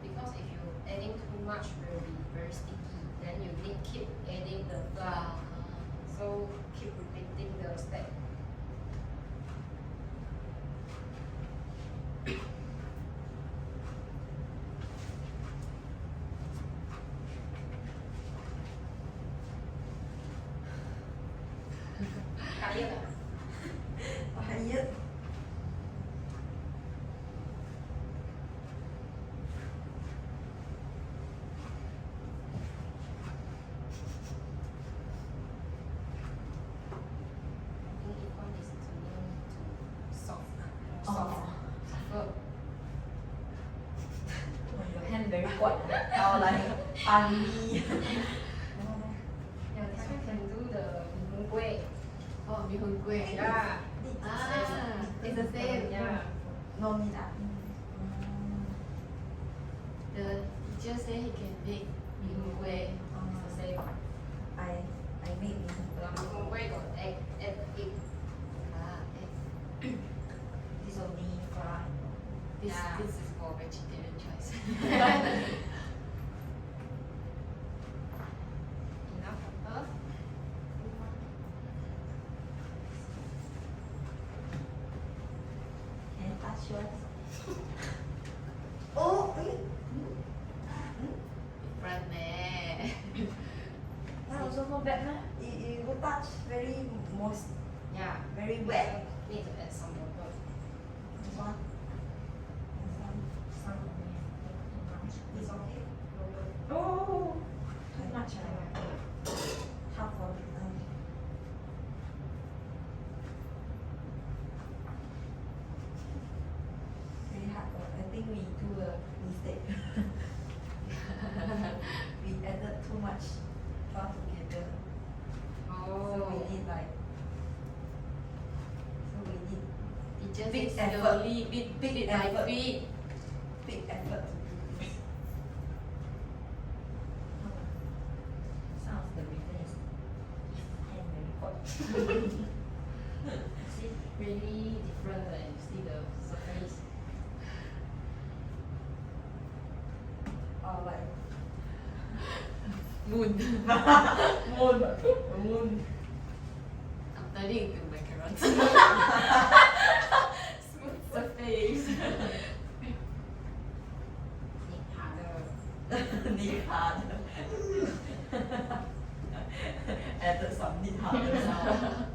A: Because if you adding too much will be very sticky. Then you need keep adding the flour. So keep repeating the step. Tired ah?
D: Tired.
A: I think if one is turning to soft.
C: Oh.
A: Softer.
C: Your hand very quite. Or like ugly.
A: Yeah, this one can do the mee hoon kueh.
B: Oh, mee hoon kueh.
A: Yeah.
B: Ah, it's the same.
A: Yeah.
D: No need ah.
B: teacher say he can make mee kueh.
A: It's the same.
C: I made it.
A: Long way got egg.
B: Ah, egg.
C: This only fry.
B: This
A: Yeah.
B: this is for vegetarian choice.
A: Enough pepper.
C: Can I touch yours?
D: Oh,
B: Different eh.
C: That also not bad, meh?
D: you go touch very moist,
A: Yeah.
D: very wet.
A: Need to add some water.
D: This one. This one.
C: Some only. Too much.
D: It's okay.
C: Oh, too much. Half of it.
D: Very hard. I think we do a mistake. We added too much flour together. So we need like. So we need
B: Teacher
D: Big
B: say
D: effort.
B: slowly, bit
D: Big
B: by
D: effort.
B: bit.
D: big effort to do this.
C: Some of the reason is hand very hot.
A: See, really different when you see the surface.
D: Or like
B: Moon.
D: moon.
B: I'm turning into macarons. Smooth surface.
A: Need harder.
D: Need harder. Added some need harder sound.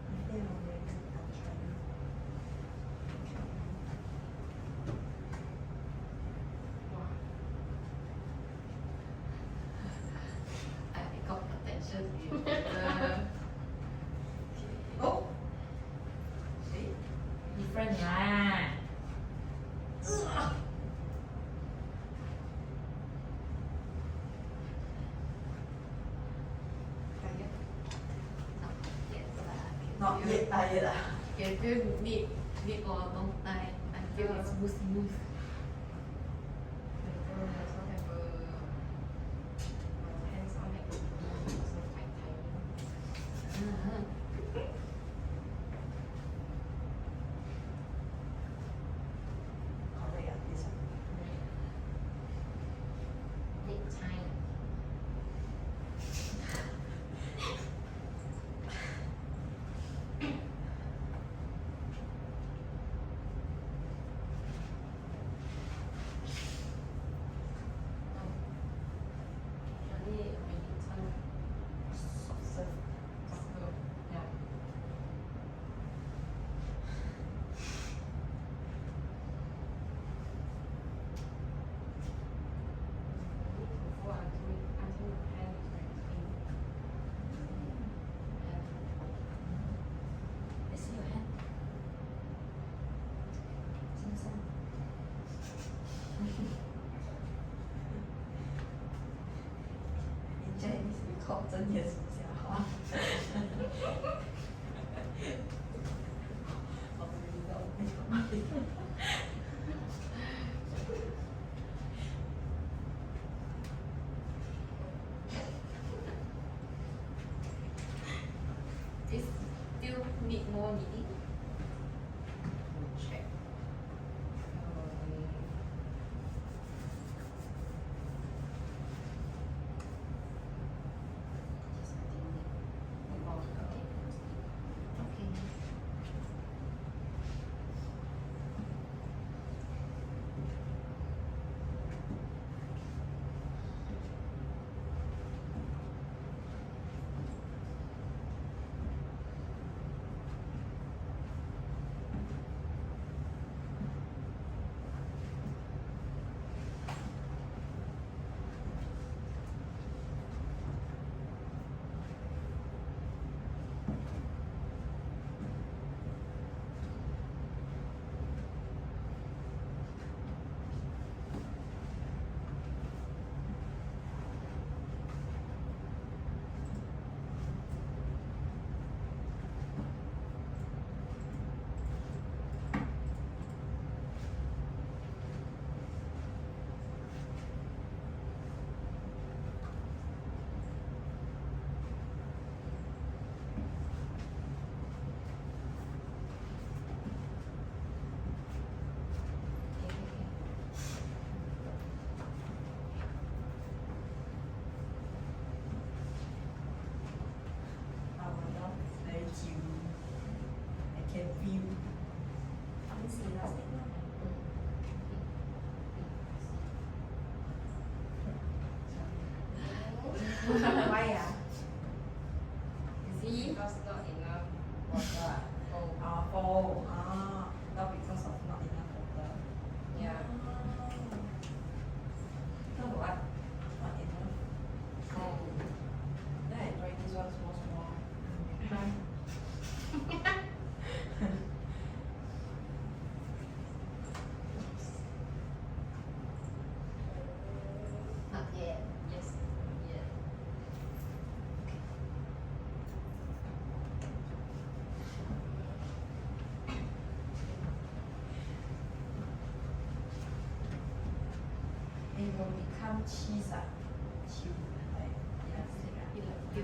D: I think I'm ready. I'll try it.
B: I got attention.
D: Oh. See?
C: Different lah.
D: Not yet tired ah.
B: Can feel need for a long time until it's smooth.
A: Pepper, also pepper. Hands on it. Also quite tiny.
D: Correct ah, this one.
A: Need time. Really, really turn softer. Yeah. Before until the pan is very clean. And
C: I see your hand. Sing
D: In Chinese we call 睁眼说瞎话。好不知道为什么。
B: This still need more kneading. Check. Okay.
D: Why
B: You see?
A: Because not enough water. Oh,
C: Full. Not because of not enough water.
A: yeah.
C: Not what? Not enough.
A: Oh.
C: Then I try this one small.
A: Not yet. Yes. Yeah.
C: It will become cheese. Chew. Like,
A: Yeah.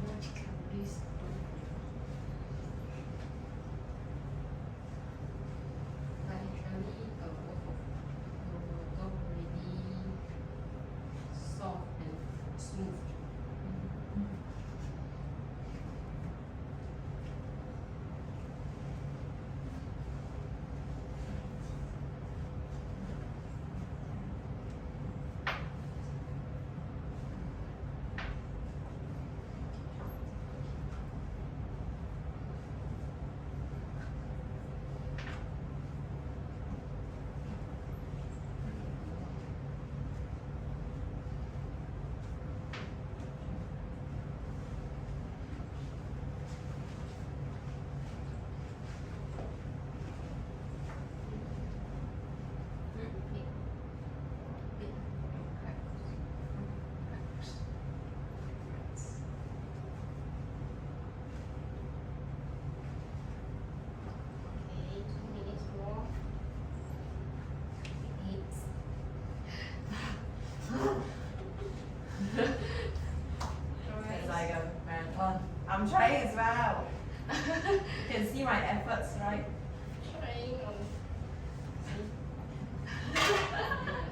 A: Much calories. But actually, not really soft and smooth. Okay, 2 minutes more.
D: It's like a marathon. I'm trying as well. You can see my efforts, right?
A: Trying on.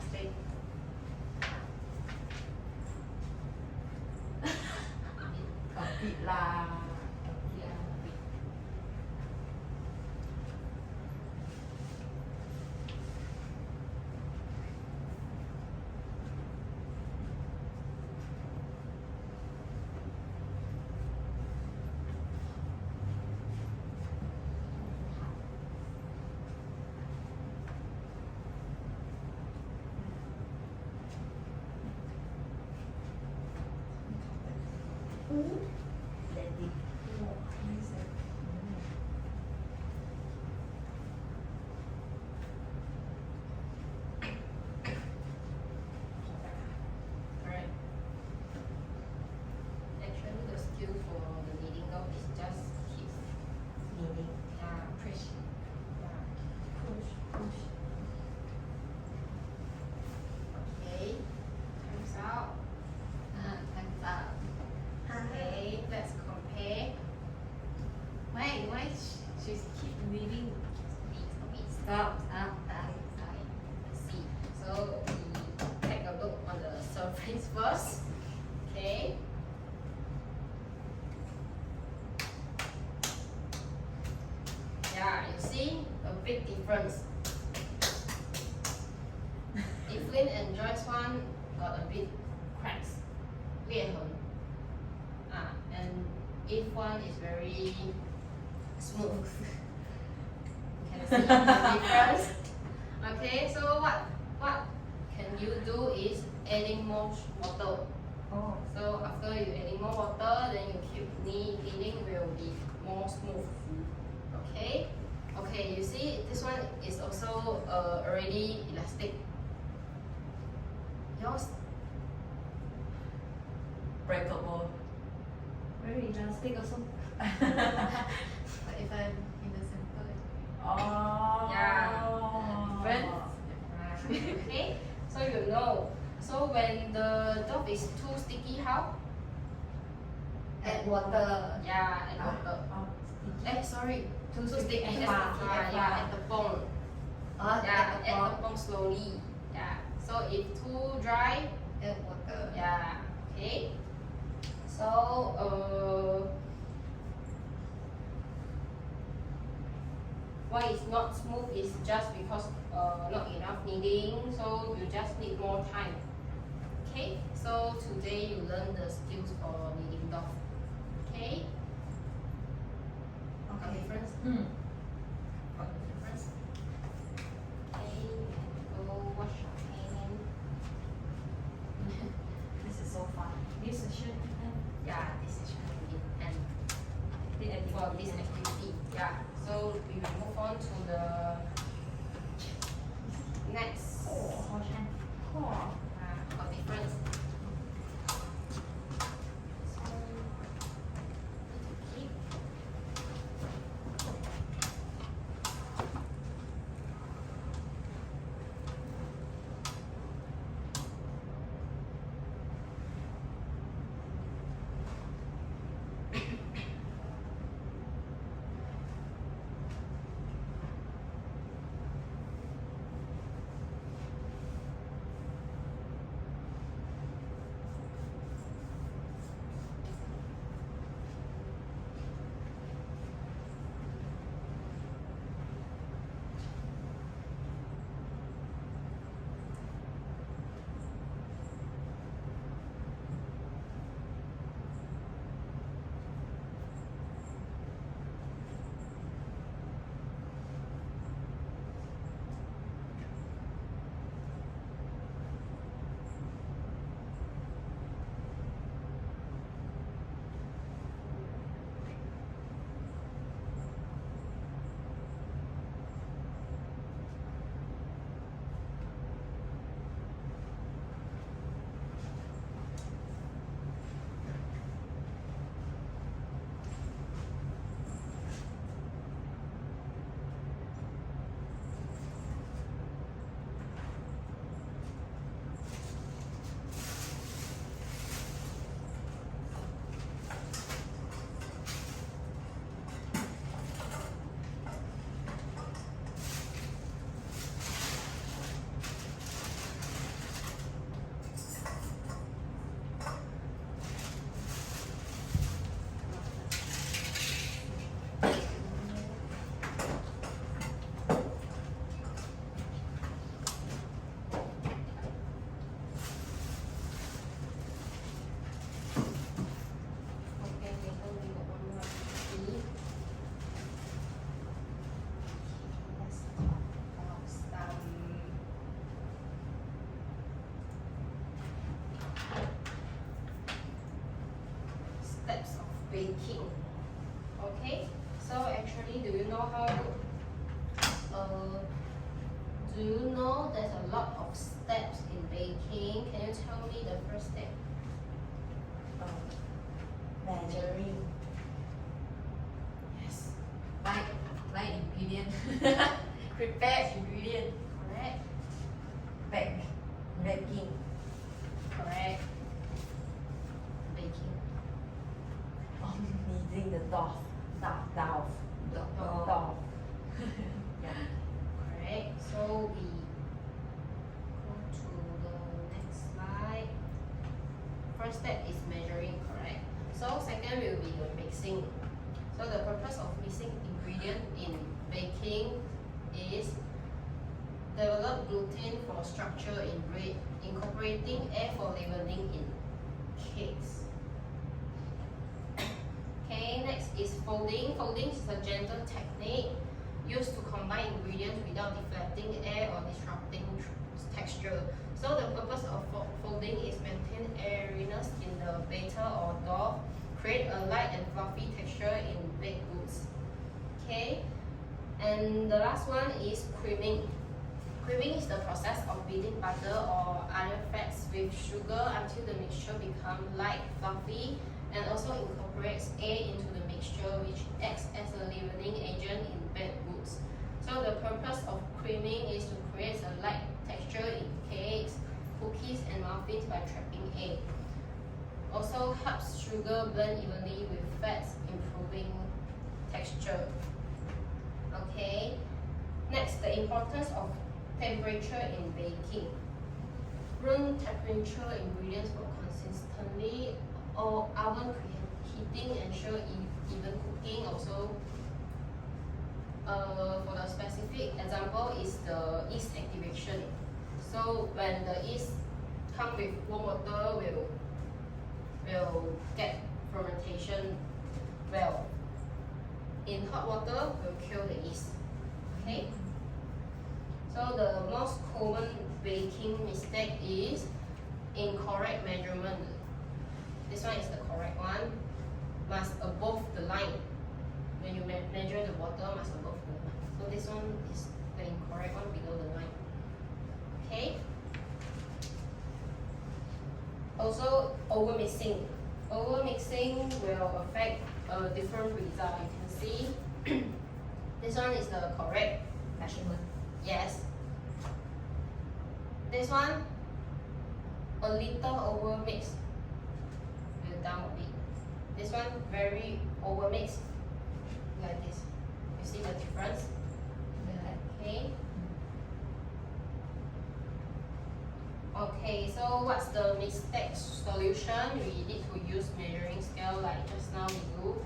A: Stay.
D: A bit lah.
A: Yeah.
D: Let it go.
A: Alright. Actually, the skill for the kneading dough is just his.
D: Kneading.
A: Yeah, push. Yeah. Push, push. Okay. Time's out. Time's up. Okay, let's compare. Why she's keep leaving? Stop. Let's see. So we take a look on the surface first. Okay. Yeah, you see a big difference. Evelyn and Joyce one got a bit cracks. 裂痕. And if one is very smooth. Can you see the difference? Okay, so what can you do is adding more water.
C: Oh.
A: So after you adding more water, then you keep kneading will be more smooth. Okay. Okay, you see this one is also already elastic. Yours
D: Breakable.
C: Very elastic also.
B: But if I'm in
A: when the dough is too sticky, how?
B: Add water.
A: Yeah, add water.
C: Oh,
A: Sorry.
C: too
A: Too sticky,
C: sticky.
A: that's the fry. Yeah, add the bone.
B: Oh,
A: Yeah,
B: add
A: add the bone slowly. Yeah. So if too dry,
B: add water.
A: yeah. Okay. So why it's not smooth is just because not enough kneading, so you just need more time. Okay, so today you learn the skills for kneading dough. Okay? Got difference?
C: Hmm.
A: Got the difference? Okay, you can go wash your hand.
C: This is so fun. This session
A: Yeah, this is really and
C: and
A: for this activity. Yeah, so we will move on to the next.
C: wash hand. Oh.
A: Got difference. So, keep. Okay, later we got one more activity. Let's talk about some steps of baking. Okay, so actually, do you know how? Do you know there's a lot of steps in baking? Can you tell me the first step?
D: Measuring.
A: Yes.
B: Buy ingredient. Prepare ingredient.
A: Correct.
D: Bake. Baking.
A: Correct. Baking.
D: Kneading the dough. Dough. Dough. Yeah.
A: Correct. So we go to the next slide. First step is measuring, correct? So second will be the mixing. So the purpose of mixing ingredient in baking is develop gluten for structure in bread, incorporating air for leavening in cakes. Okay, next is folding. Folding is a gentle technique used to combine ingredients without deflecting air or disrupting texture. So the purpose of folding is maintain airiness in the batter or dough, create a light and fluffy texture in baked goods. Okay, and the last one is creaming. Creaming is the process of beating butter or other fats with sugar until the mixture becomes light, fluffy, and also incorporates air into the mixture, which acts as a leavening agent in baked goods. So the purpose of creaming is to create a light texture in cakes, cookies, and muffins by by trapping air. Also helps sugar blend evenly with fats, improving texture. Okay. Next, the importance of temperature in baking. Room temperature ingredients work consistently, or oven preheating ensure even cooking. Also, for the specific example is the yeast activation. So when the yeast come with warm water, will get fermentation well. In hot water, will kill the yeast. Okay. So the most common baking mistake is incorrect measurement. This one is the correct one. Must above the line. When you measure the water, must above the line. So this one is the incorrect one, below the line. Okay. Also, overmixing. Overmixing will affect a different result. You can see this one is the correct
C: Measurement.
A: yes. This one, a little overmix, will down a bit. This one very overmix, like this. You see the difference? Okay. Okay, so what's the mistake solution? We need to use measuring scale like just now we do.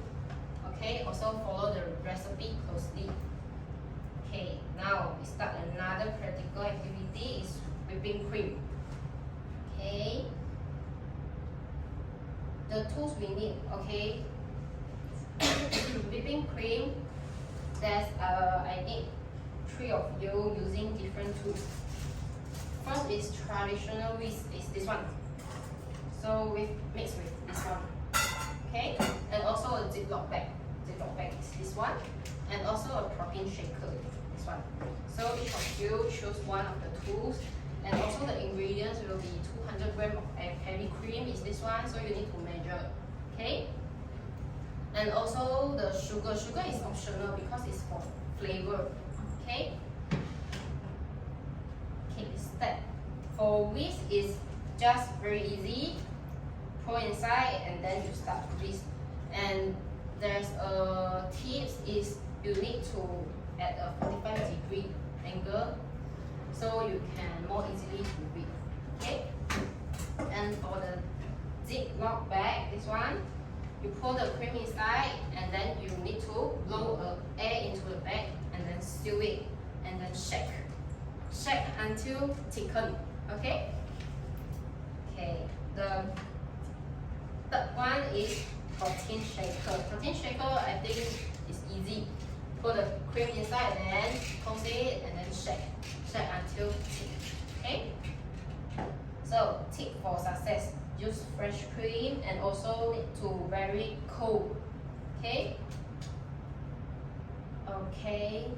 A: Okay, also follow the recipe closely. Okay, now we start another practical activity is whipping cream. Okay. The tools we need, okay. Whipping cream, I need 3 of you using different tools. First is traditional whisk, is this one. So mix with this one. Okay? And also a Ziploc bag. Ziploc bag is this one. And also a protein shaker, this one. So each of you choose one of the tools. And also the ingredients will be 200 grams of heavy cream is this one, so you need to measure. Okay? And also the sugar. Sugar is optional because it's for flavor. Okay? Okay, step. For whisk is just very easy. Pour inside and then you start to whisk. And there's a tips is you need to at a 45-degree angle so you can more easily to whip. Okay? And for the Ziploc bag, this one, you pour the cream inside and then you need to blow air into the bag and then seal it and then shake. Shake until thicken. Okay? Okay. The third one is protein shaker. Protein shaker I think is easy. Put the cream inside and then toast it and then shake. Shake until thick. Okay? So tip for success. Use fresh cream and also need to very cold. Okay? Okay.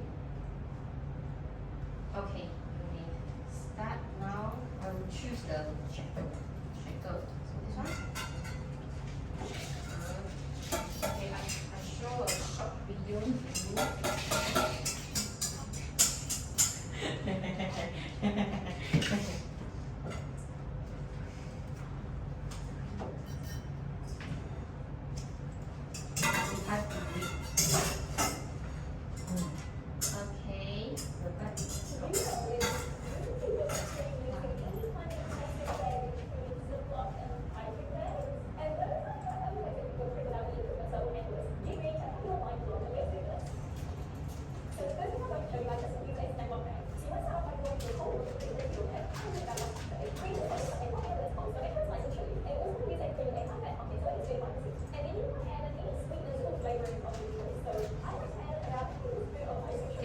A: Okay, you may start now.
C: I will choose the shaker.
A: Shaker. So this one. Okay, I show a short video to you. Okay.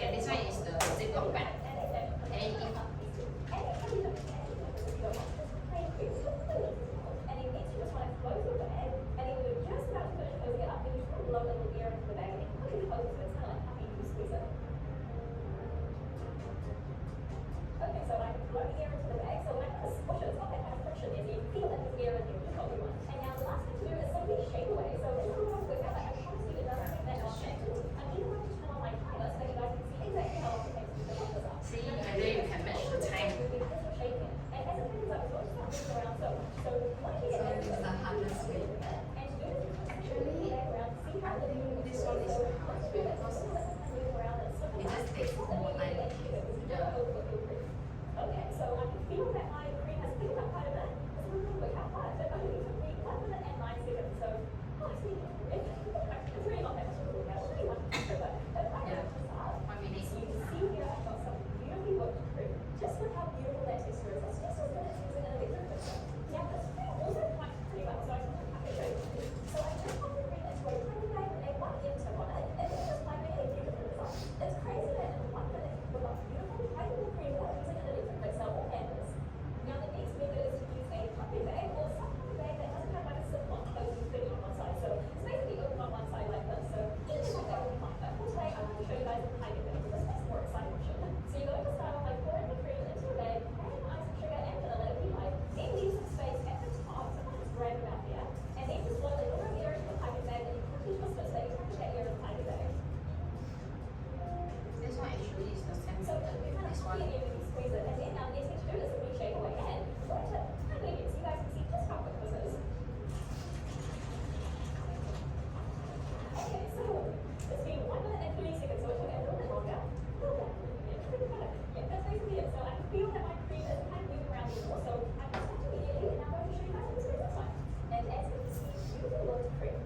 A: Okay, this one is the Ziploc bag. Okay, see, and then you can match the time. This one is hard because
B: it just takes more time to cake.
A: yeah.
G: Okay, so I can feel that my cream has picked up quite a bit. So we're going to look how far. It only took me 1 minute and 9 seconds. So, it's really not that much of a workout. It's really 1 minute. But
A: Yeah.
G: to start,
A: 1 minute.
G: so you can see here I've got some beautifully whipped cream. Just look how beautiful that texture is. It's just as good as using an electric mixer. Now, this cream also quite pretty well. So I can show you. So I just pop the cream into a tiny bag with a 1 inch tip on it. And it's just like a beautiful design. It's crazy that in 1 minute we've got beautiful, tiny cream without using an electric mixer or canvas. Now the next method is to use a puppy bag or some kind of bag that doesn't have like a ziplock closing thing on one side. So it's basically open on one side like this. So anything like that would be fine. But for today, I'm going to show you guys the piping bag. This makes more exciting option. So you're going to start off by pouring the cream into a bag, adding icing sugar and vanilla if you like. Then leave some space at the top, so kind of just grab about here. And then just slowly lower the area of the piping bag and you quickly twist it so that you touch that area of the piping bag.
A: This one actually is the same.
G: So we kind of
A: This
G: copy
A: one.
G: it and we squeeze it. And then now the next thing to do is that we shake away and let it kind of leave it so you guys can see just how quick this is. Okay, so it's been 1 minute and 20 seconds, so it took a little bit longer. Yeah, that's basically it. So I can feel that my cream is kind of moving around the wall, so I can start to immediately, and now I'm going to show you guys how to do this one. And as you can see, beautiful loads of cream.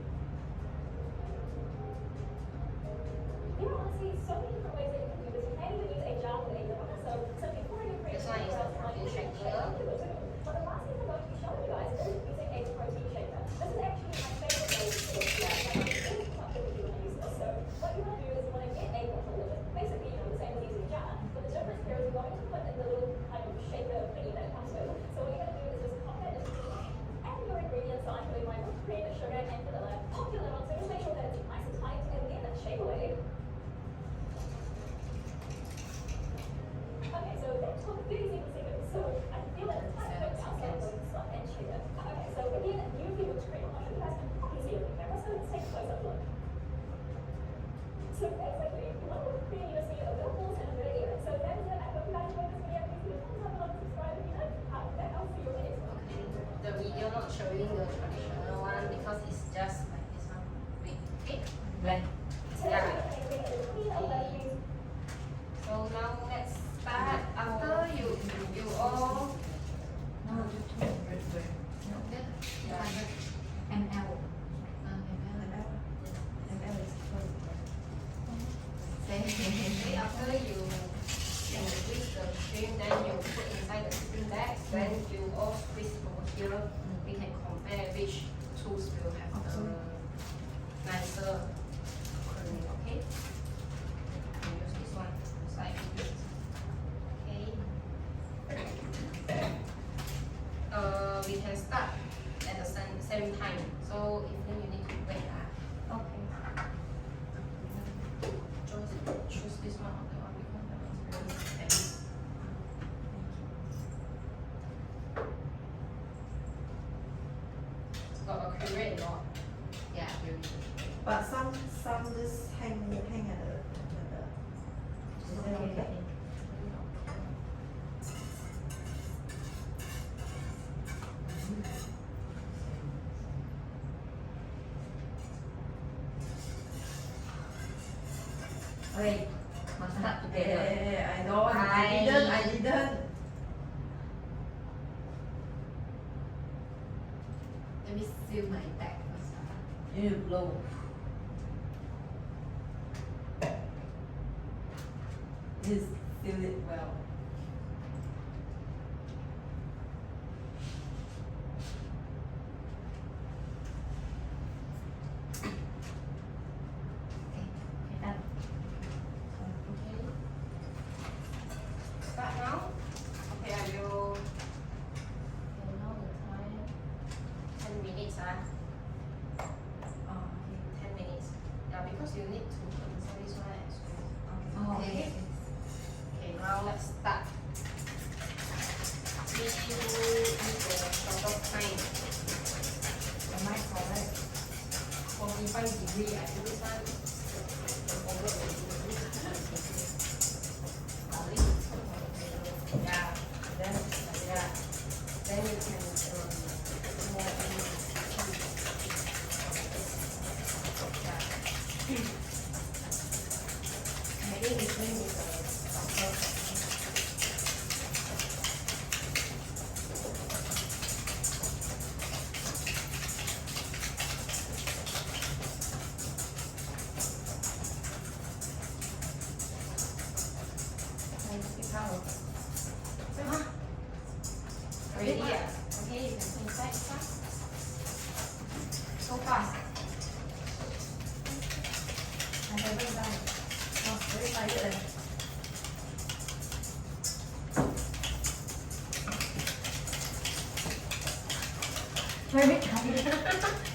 G: There are honestly so many different ways that you can do this. You can even use a jar with a lid on it, so simply pouring your cream
A: This one is the protein shaker.
G: But the last thing I'm going to be showing you guys is using a protein shaker. This is actually my favorite way to do it. Yeah, like it's not typically when you use this. So what you want to do is you want to get a bottle lid. Basically, the same as using a jar. But the difference here is you're going to put in the little kind of shaker thingy that it comes with. So what you're going to do is just pop that into the dish. Add your ingredients. So I'm doing my whipped cream, sugar, and vanilla. Pop your lid on, so just make sure that it's nice and tight, and then shake away. Okay, so that took 37 seconds. So I feel that it's kind of quick now, so I'm going to stop and shake it. Okay, so again, beautifully whipped cream. I'm not sure you guys can probably see it in the camera, so let's take a close-up look. So basically, you want to cream, you see a bit of balls and a bit of air. So that is it. I hope you guys enjoyed this video. Please give it a thumbs up and subscribe if you like. That helps for your next one.
A: Okay. The video not showing the traditional one because it's just like this one. Wait. Okay.
C: Blend.
G: Today, we're going to make a clean oven cream.
A: So now let's start. After you all
B: No, 200 grams. No, yeah, 200 ml. ml. ml is close.
A: okay, after you squeeze the cream, then you put inside the cream bag. Then you all squeeze over here. We can compare which tools will have the nicer cream. Okay. You use this one. Side it. Okay. We can start at the same time. So if then you need to wait.
C: Okay.
A: Choose this one or that one because that one is very heavy. Got a curate or not?
B: Yeah, very good.
D: But some just hang at the. Is that okay?
C: Okay. Must start together.
D: Yeah, I know. I didn't.
B: Let me seal my bag first.
D: You need to blow. Just seal it well.
C: Okay, done.
A: Okay. Start now. Okay, I will. Okay, now the time. 10 minutes.
C: Okay.
A: 10 minutes. Yeah, because you need to answer this one as well.
C: Oh,
B: Okay.
C: okay.
A: Okay, now let's start. We use the shorter time.
C: Am I correct?
A: 45 degree. I do this one. Over the degree. Yeah. Then like that. Then you can more in. Yeah.
B: towel.
A: Ready? Yeah. Okay, you can put inside fast.
C: So fast. I haven't done it. Oh, very tired. Very tired.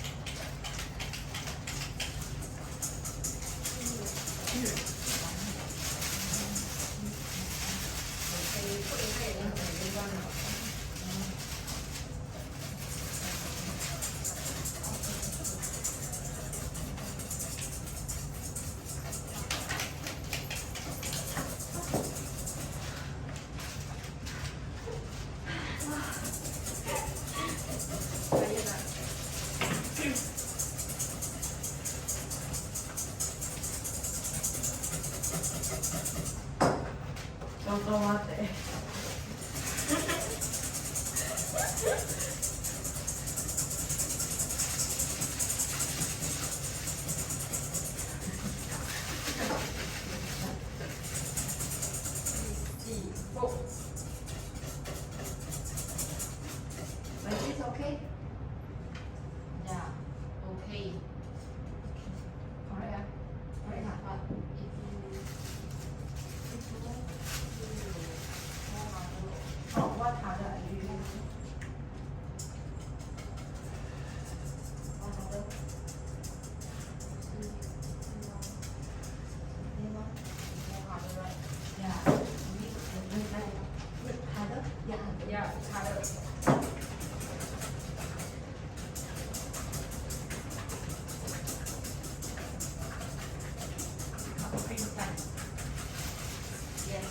A: Can you put inside and then you run out?
C: Don't go out there.
B: But it's okay.
A: Yeah. Okay.
B: Alright, yeah. Alright, yeah.
A: But if you want to more harder,
C: Oh, what harder are you using? What harder?
A: more harder, right?
C: Yeah. Harder? Yeah, harder.
A: Yeah, it's harder.
C: Cream time.
A: Yes.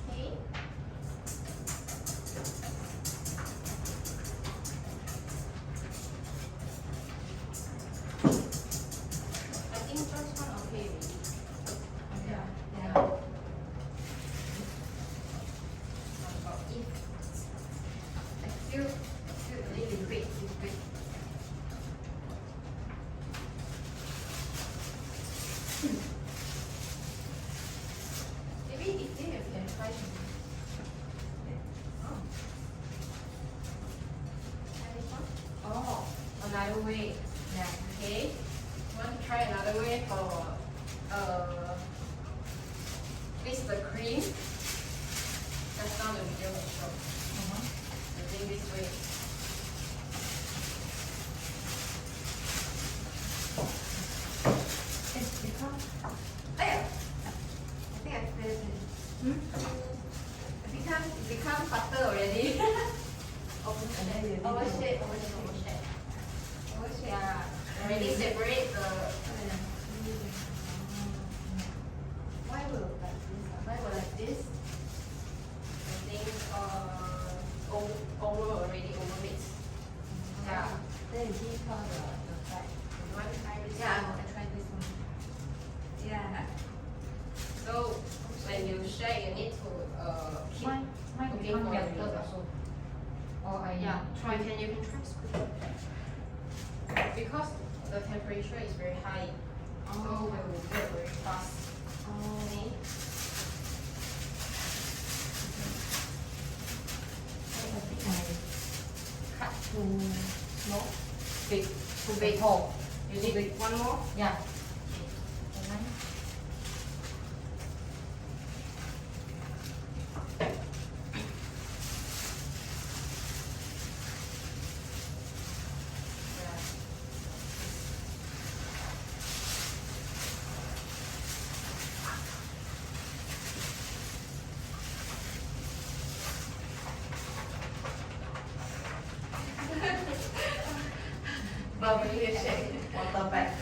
A: Okay. I think first one okay already.
C: Yeah.
A: Yeah. But if I feel a little bit big. Maybe if you can try to oh, another way.
C: Yeah.
A: Okay. Want to try another way for fix the cream? That's not the video will show. I think this way.
C: It's become.
B: Oh yeah. I think I finished it. It become butter already.
A: Overshare.
B: Overshare.
A: Yeah. Already separate the.
B: Why will like this? Why will like this?
A: I think over already overmixed. Yeah.
C: Then you give her the fat.
A: You want to try this?
B: Yeah, I tried this one. Yeah.
A: So when you share, you need to keep
C: Mine
A: cooking
C: become
A: for
C: melted
A: a little.
C: also. Or I
A: Yeah,
C: try.
A: you can try squeeze. Because the temperature is very high, so it will get very fast. Okay.
C: I think I cut too small.
A: Big, too big.
C: Hole.
A: You need one more.
C: Yeah.
A: Yeah.
B: Bubbly shake.
D: Water back.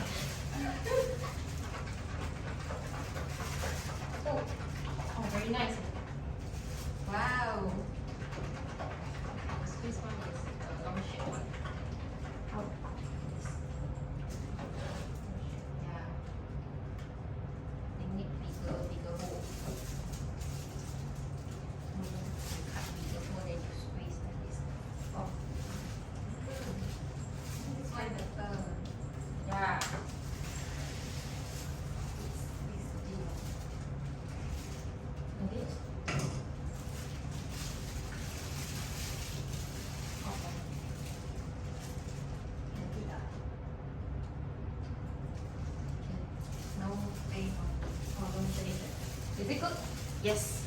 C: Is it good?
A: Yes.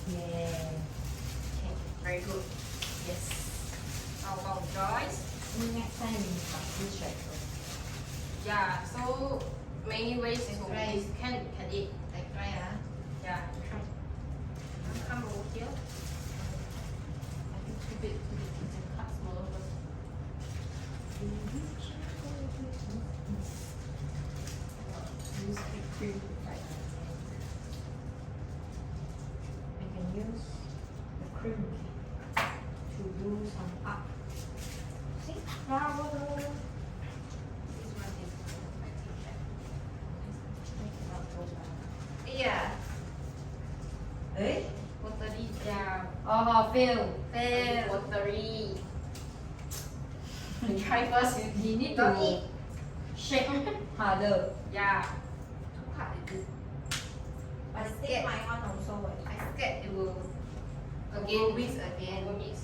C: Yeah.
A: Okay, very good. Yes. How about Joyce?
C: Next time we must do shaker.
A: Yeah, so many ways to
B: Right.
A: eat. Can eat.
B: I try
A: Yeah, try. Come over here.
B: I think keep it cut smaller first.
C: Use whipped cream to fry we can use the cream to do some up. See, flour.
A: This one is
B: Yeah.
C: Eh?
A: watery. Yeah,
C: Oh, fail.
A: watery. You try first.
C: You need
A: Don't
C: to
A: eat.
C: shake harder.
A: Yeah.
B: Too hard is it?
D: I think my one also.
B: I scared it will
A: Again,
B: mix again.
A: will mix.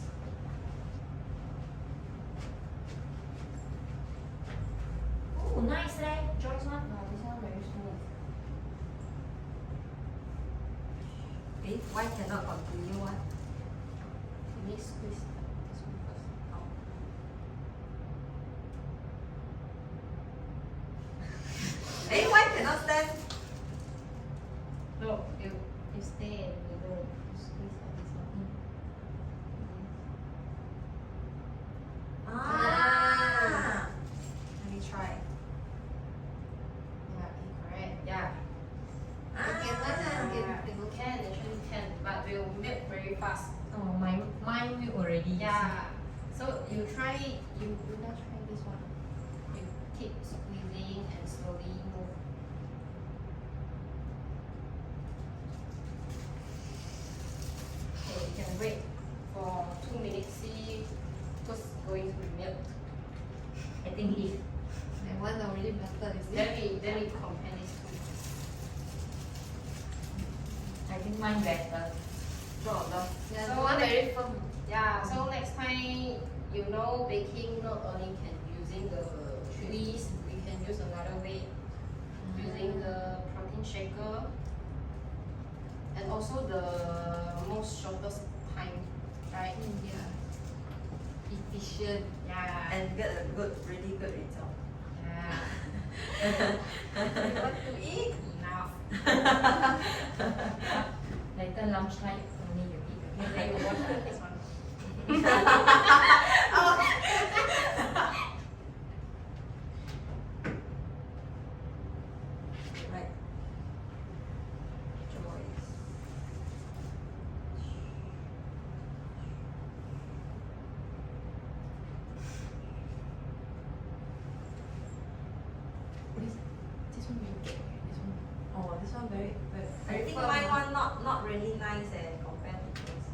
C: Oh, nice leh. Joyce one.
A: No, this one very smooth.
D: Eh, why cannot continue one?
A: You need squeeze this one first.
D: Eh, why cannot stand?
A: No, you stay in the middle. You squeeze like this one.
D: Ah. Let me try.
A: Yeah, correct. Yeah.
D: Ah.
A: You can actually can, but will melt very fast.
C: Oh, mine will already.
A: Yeah. So you try, you not try this one. You keep squeezing and slowly move. Okay, you can wait for 2 minutes, see what's going to melt.
C: I think if
B: My one already melted, is
A: Then
B: it?
A: we compare these two.
C: I think mine better.
D: Drop off.
B: Yeah,
A: So
B: the one
A: next-
B: very firm.
A: Yeah, so next time you know baking not only can using the chilies, we can use another way using the protein shaker and also the most shortest time, right?
B: Yeah. Efficient.
A: Yeah.
D: And get a really good result.
A: Yeah.
B: You want to eat?
A: Enough.
C: Later lunchtime only you eat.
A: Okay, you watch this one.
D: Right. Joyce.
B: This one very good. This one.
D: Oh, this one very. I
B: Very
D: think
B: firm,
D: my
B: huh?
D: one not really nice compared to this.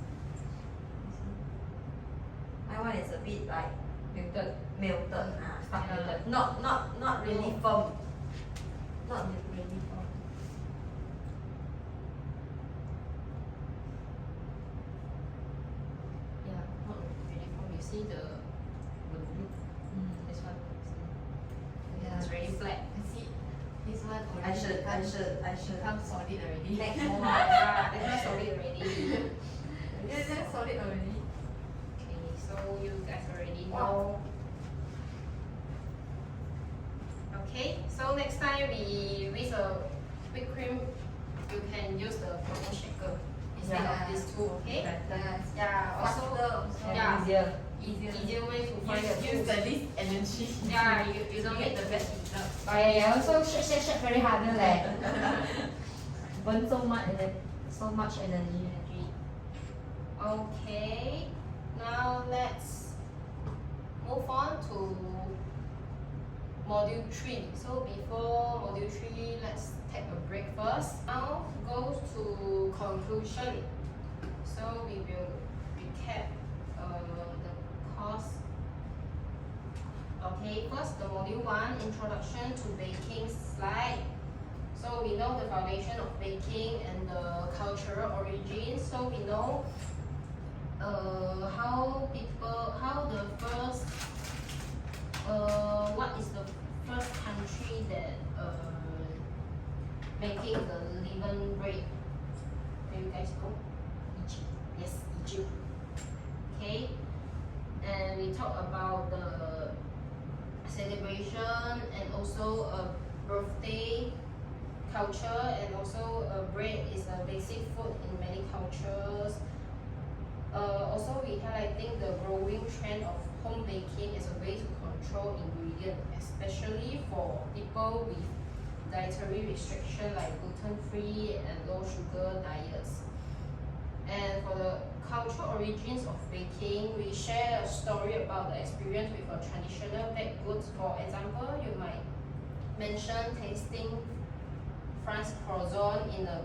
D: My one is a bit like
C: Melted.
D: melted.
C: Stuck
A: Yeah.
C: melted.
D: Not really firm. Not really firm.
A: Yeah, not really firm. You see the this one.
B: Yeah.
A: It's very flat.
B: I see. This one already
D: I should
B: become solid already.
D: make
A: Oh,
D: more.
A: yeah, this one solid already.
B: Yeah, that's solid already.
A: Okay, so you guys already know. Okay, so next time we with a whipped cream, you can use the protein shaker instead
B: Yeah.
A: of these two. Okay.
B: Yes.
A: Yeah. Also,
B: Faster.
A: Yeah.
C: Easier.
A: easier way to find the
B: Use
A: tools.
B: the least energy.
A: Yeah, you don't
B: get
A: need
B: the best result.
C: But I also shake very hard leh. Burn so much and then so much energy.
A: energy. Okay, now let's move on to module 3. So before module 3, let's take a break first. Now go to conclusion. So we will recap the course. Okay, first the module 1, introduction to baking slide. So we know the foundation of baking and the cultural origin. So we know how the first what is the first country that making the leaven bread. Where you guys go?
C: Egypt.
A: Yes, Egypt. Okay, and we talk about the celebration and also a birthday culture, and also bread is a basic food in many cultures. Also, we highlighting the growing trend of home baking as a way to control ingredient, especially for people with dietary restriction like gluten-free and low-sugar diets. And for the cultural origins of baking, we share a story about the experience with a traditional baked goods. For example, you might mention tasting French croissant in a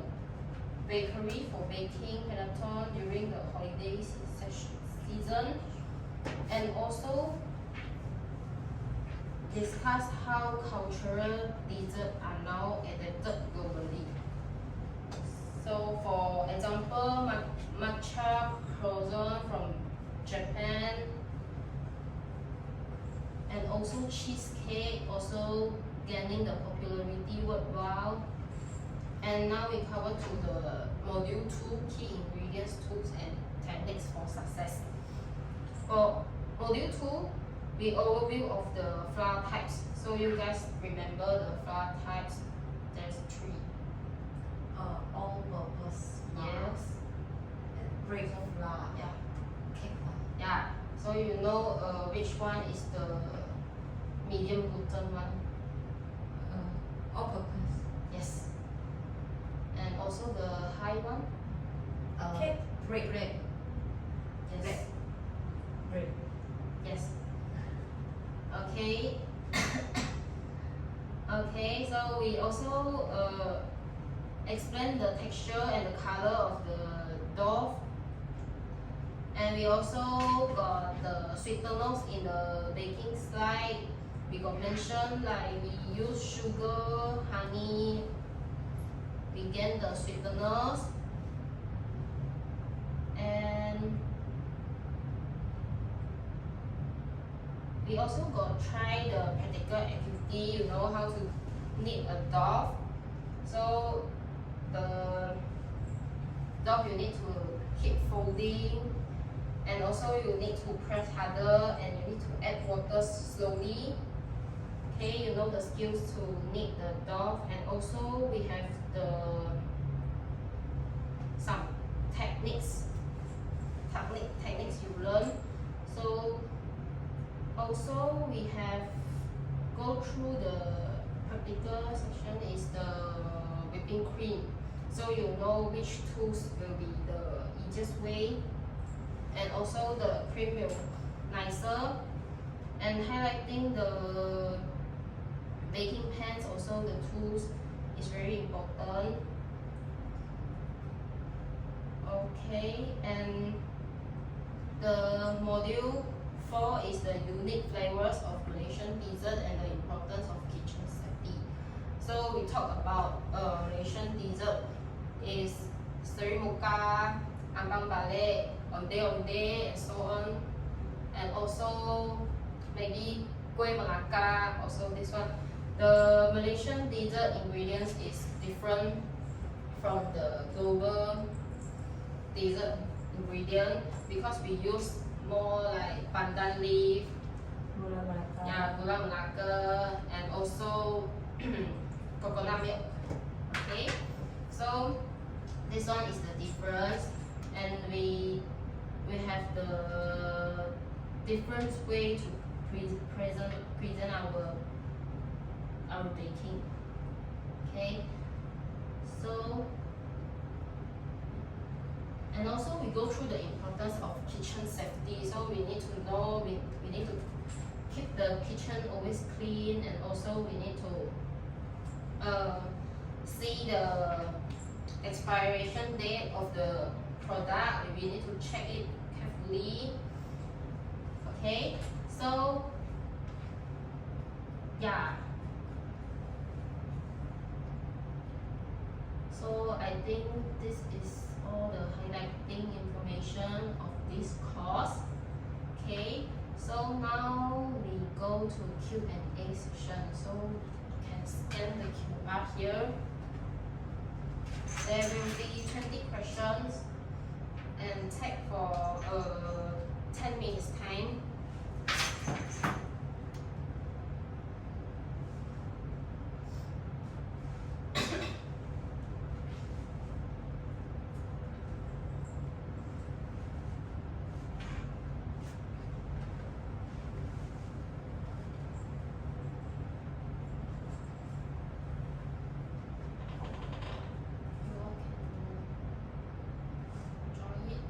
A: bakery for baking panettone during the holiday season, and also discuss how cultural desserts are now adapted globally. So, for example, matcha croissant from Japan, and also cheesecake also gaining the popularity worldwide. And now we cover to the module 2, key ingredients, tools and techniques for success. For module 2, we overview of the flour types. So you guys remember the flour types? There's 3.
B: All-purpose flour.
A: Yes.
B: And bread flour.
A: Yeah.
B: Cake flour.
A: Yeah. So you know which one is the medium gluten one?
B: All-purpose.
A: Yes. And also the high one?
B: Cake. Bread.
A: Yes.
B: Bread.
A: Yes. Okay. Okay, so we also explain the texture and the color of the dough. And we also got the sweeteners in the baking slide. We got mentioned like we use sugar, honey, we get the sweeteners. And we also got try the practical activity, you know how to knit a dough. So the dough you need to keep folding, and also you need to press harder, and you need to add water slowly. Okay, you know the skills to knit the dough, and also we have some techniques you learn. So also we have go through the practical section is the whipping cream. So you know which tools will be the easiest way, and also the cream will nicer. And highlighting the baking pans, also the tools is very important. Okay, and the module 4 is the unique flavors of Malaysian dessert and the importance of kitchen safety. So we talk about Malaysian dessert is Seri Muka, Ambang Balik, Onde-onde, and so on. And also maybe Kueh Melaka, also this one. The Malaysian dessert ingredients is different from the global dessert ingredient because we use more like pandan leaf,
C: Gula Melaka.
A: yeah, gula melaka, and also coconut milk. Okay, so this one is the difference, and we have the different way to present our baking. Okay, so. And also we go through the importance of kitchen safety. So we need to know, we need to keep the kitchen always clean, and also we need to see the expiration date of the product. We need to check it carefully. Okay, so yeah. So I think this is all the highlighting information of this course. Okay, so now we go to Q&A session. So you can scan the QR here. There will be 20 questions and take for 10 minutes time. You all can join it.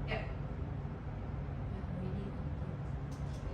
B: Yeah, already complete.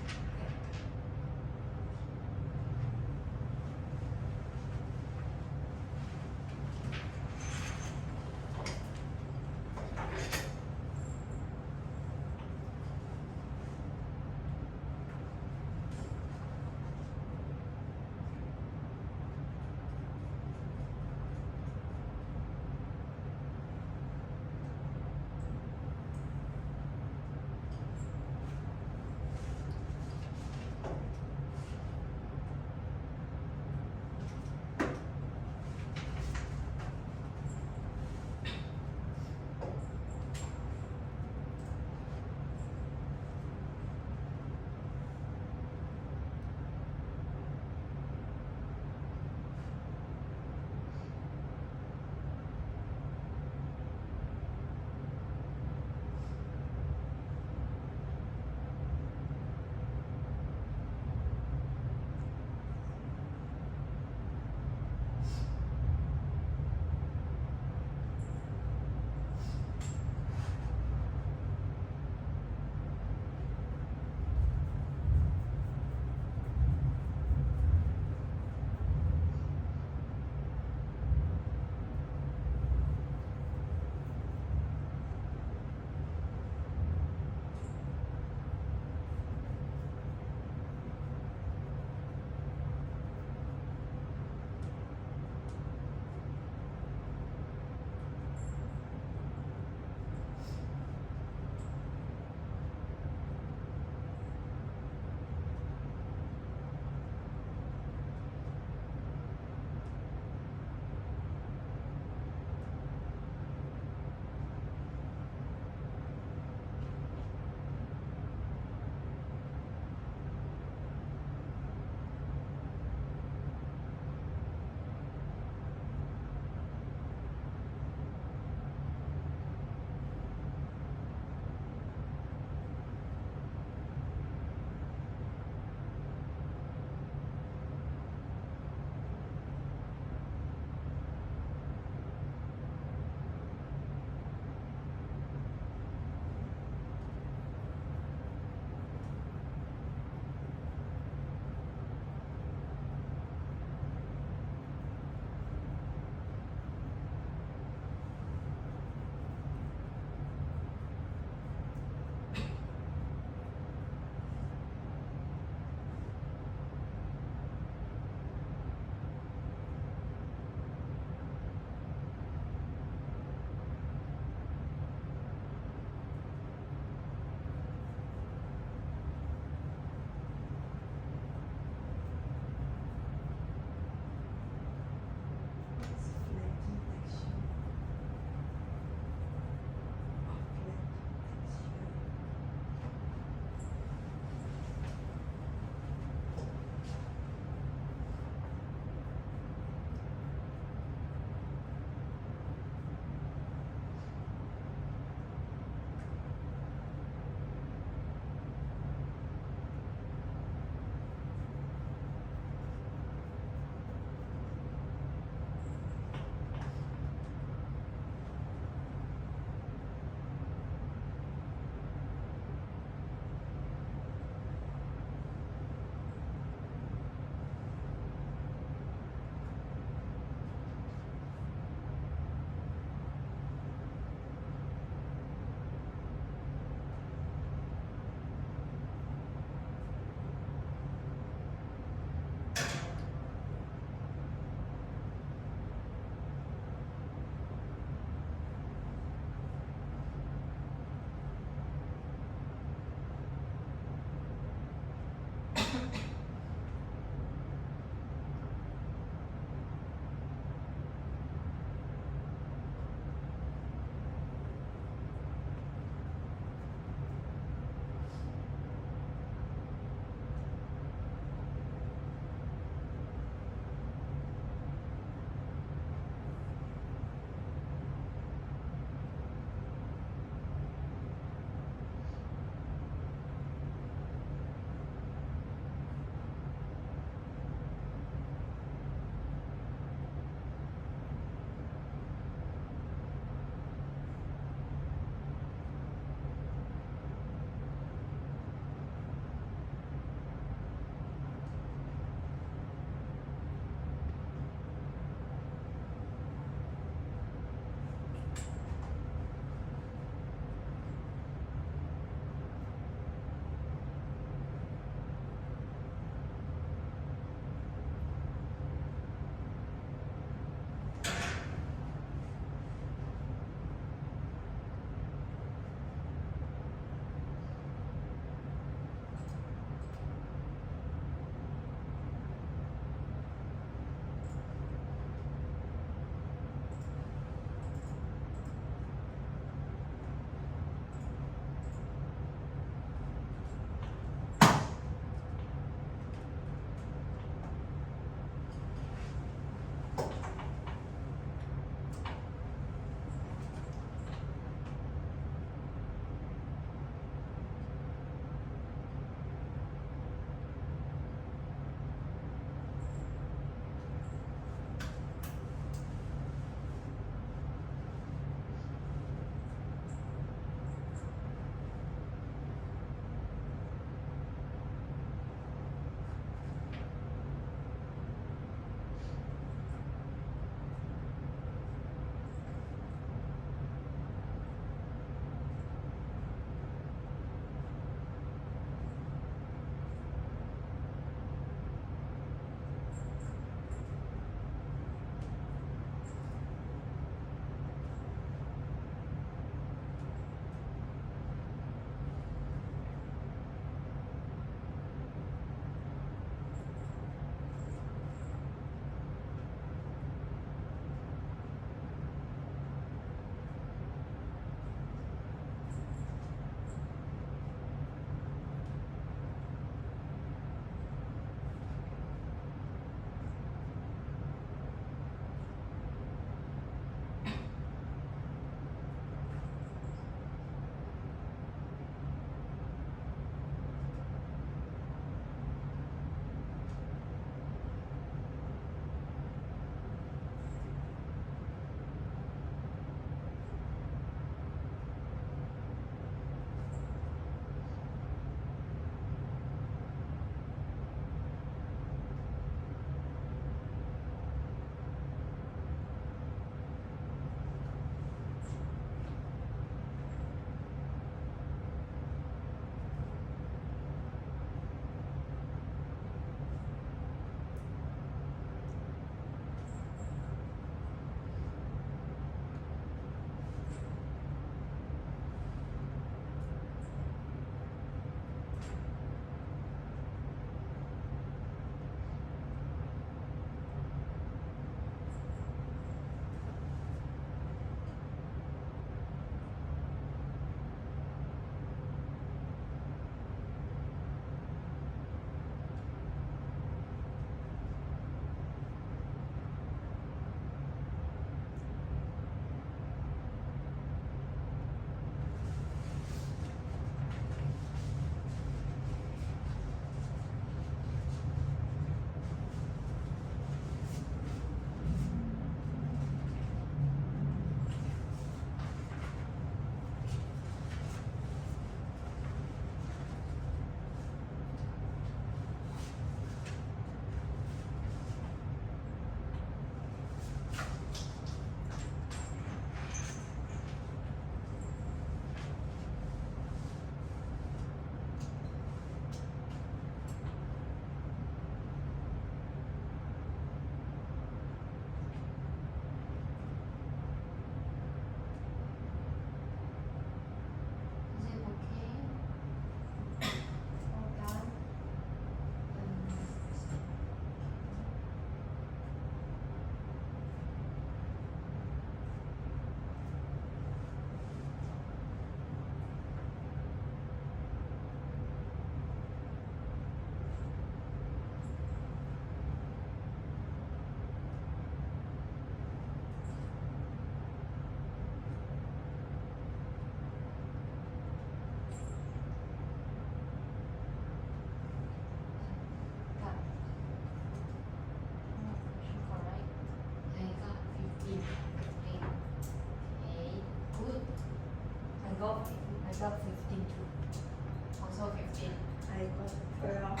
A: total 15.
D: I got 12.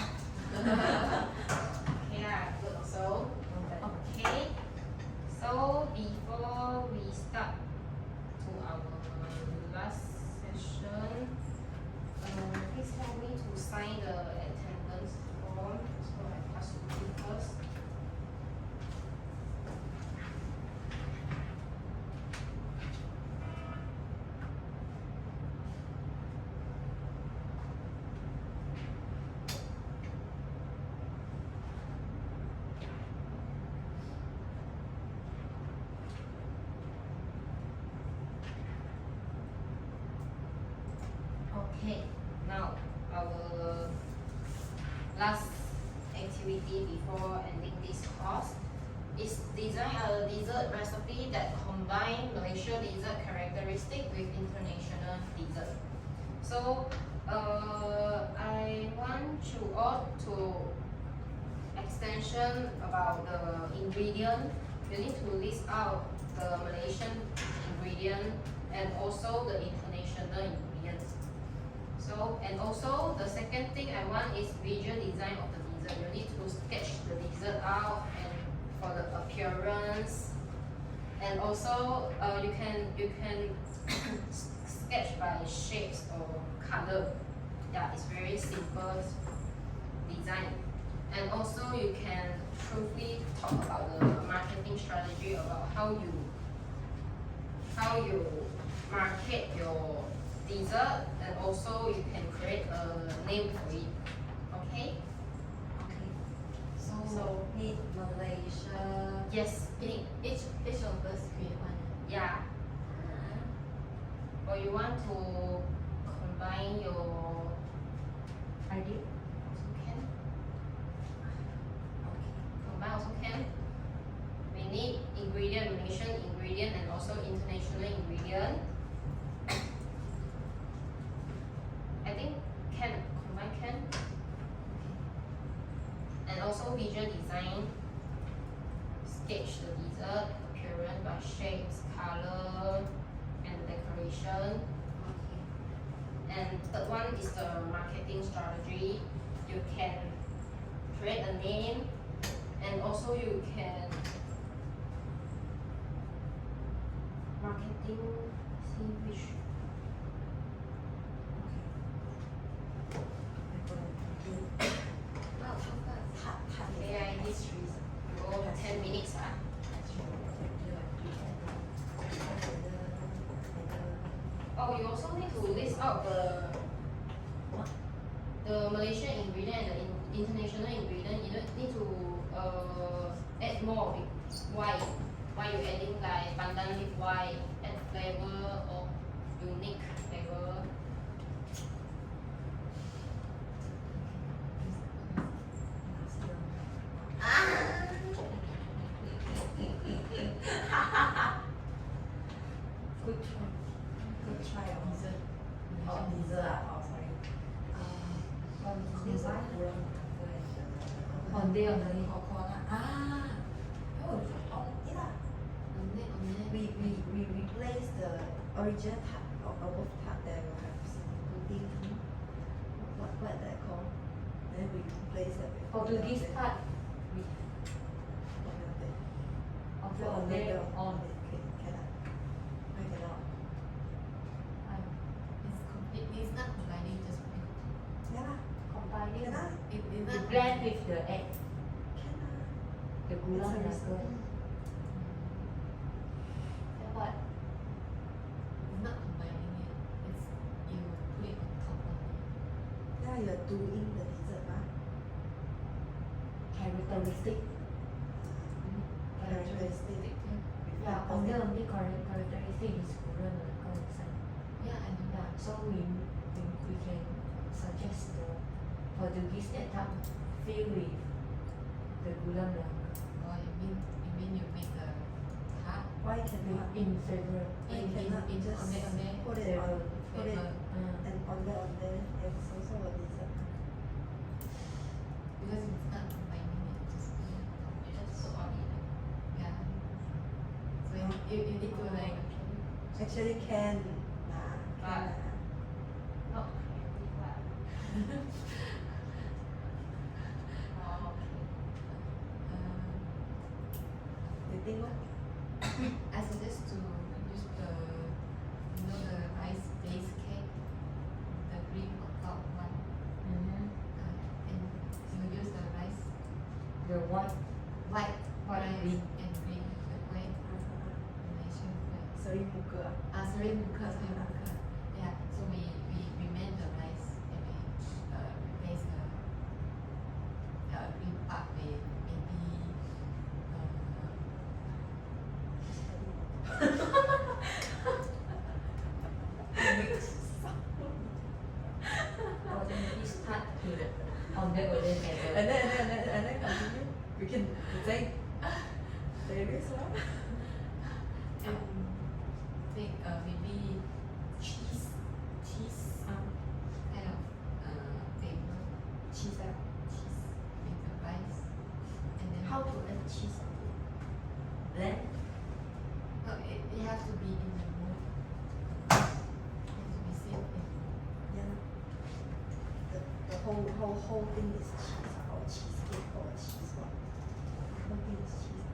A: Okay, good also. Okay, so before we start to our last session, please help me to sign the attendance form. So I pass to you first. Okay, now our last activity before ending this course is design a dessert recipe that combine Malaysia dessert characteristic with international dessert. So I want you all to extension about the ingredient. You need to list out the Malaysian ingredient and also the international ingredients. So, and also the second thing I want is visual design of the dessert. You need to sketch the dessert out and for the appearance. And also you can sketch by shapes or color. Yeah, it's very simple design. And also you can truthfully talk about the marketing strategy about how you market your dessert, and also you can create a name for it. Okay?
B: Okay. So,
A: So-
B: need Malaysia.
A: Yes.
B: Each of us create one.
A: Yeah. Or you want to combine your
C: Idea?
A: also can.
B: Okay.
A: Combine also can. We need ingredient, Malaysian ingredient and also international ingredient. I think can, combine can. And also visual design. Sketch the dessert, appearance by shapes, color, and decoration.
B: Okay.
A: And third one is the marketing strategy. You can create a name, and also you can marketing. See which.
B: Wow, so fast.
A: AI history. Go 10 minutes. Oh, you also need to list out the Malaysian ingredient and the international ingredient. You don't need to add more. Why? Why you adding like pandan leaf? Why add flavor or unique flavor?
C: Good try.
D: Good try.
B: Dessert.
D: Oh, dessert. Oh, sorry.
C: Design?
D: Oh,
C: On day on the day.
D: coconut. Oh, yeah. We replace the original tart or above tart that will have some pudding. What that called? Then we replace that with
C: Portuguese
D: fondant.
C: part. We
D: Fondant.
C: offer on day on.
D: Cannot. I cannot.
B: It's completely, it's not combining just with.
D: Yeah.
C: Combining.
D: Cannot.
B: It's
C: You
B: not.
C: blend with the egg,
D: Cannot.
C: the gula
D: It's a
C: melaka.
D: recipe.
C: And what?
B: It's not combining it. It's you put it on top of it.
D: Yeah, you're doing the dessert, huh?
C: Characteristic.
D: Characteristic.
C: Yeah, on the characteristic is gula melaka inside.
B: Yeah, I know.
C: Yeah, so we can suggest the Portuguese type fill with the gula melaka
B: Or you mean you make a tart
D: Why cannot?
C: in flavor.
D: Why
B: in
D: cannot
B: in
D: just
B: on there
D: put it on, put it
B: flavor.
D: and on there, it's also a dessert.
B: Because it's not combining it, just put it on top.
A: You just put on it.
B: Yeah. So you need to like
D: Actually can. Nah,
A: Ah.
D: can.
A: Not creative lah.
D: Oh, okay. You think what?
B: I suggest to use the, the rice base cake, the green on top one,
C: Mm-hmm.
B: and you use the rice
C: The white
B: white
C: White,
B: rice
C: green.
B: and green, the white Malaysian flag.
D: Sorry, muka.
B: Sorry, muka. Yeah, so we made the rice and we replace the green part with maybe
C: or maybe start to on the golden apple.
D: And then continue. We can say there is one.
B: and think maybe cheese kind of flavor
D: Cheese ah.
B: cheese with the rice and then
A: How to add cheese?
C: Blend.
B: no it has to be in the mood. It has to be safe in
D: Yeah. The whole thing is cheese or cheesecake or cheese what? The whole thing is cheese.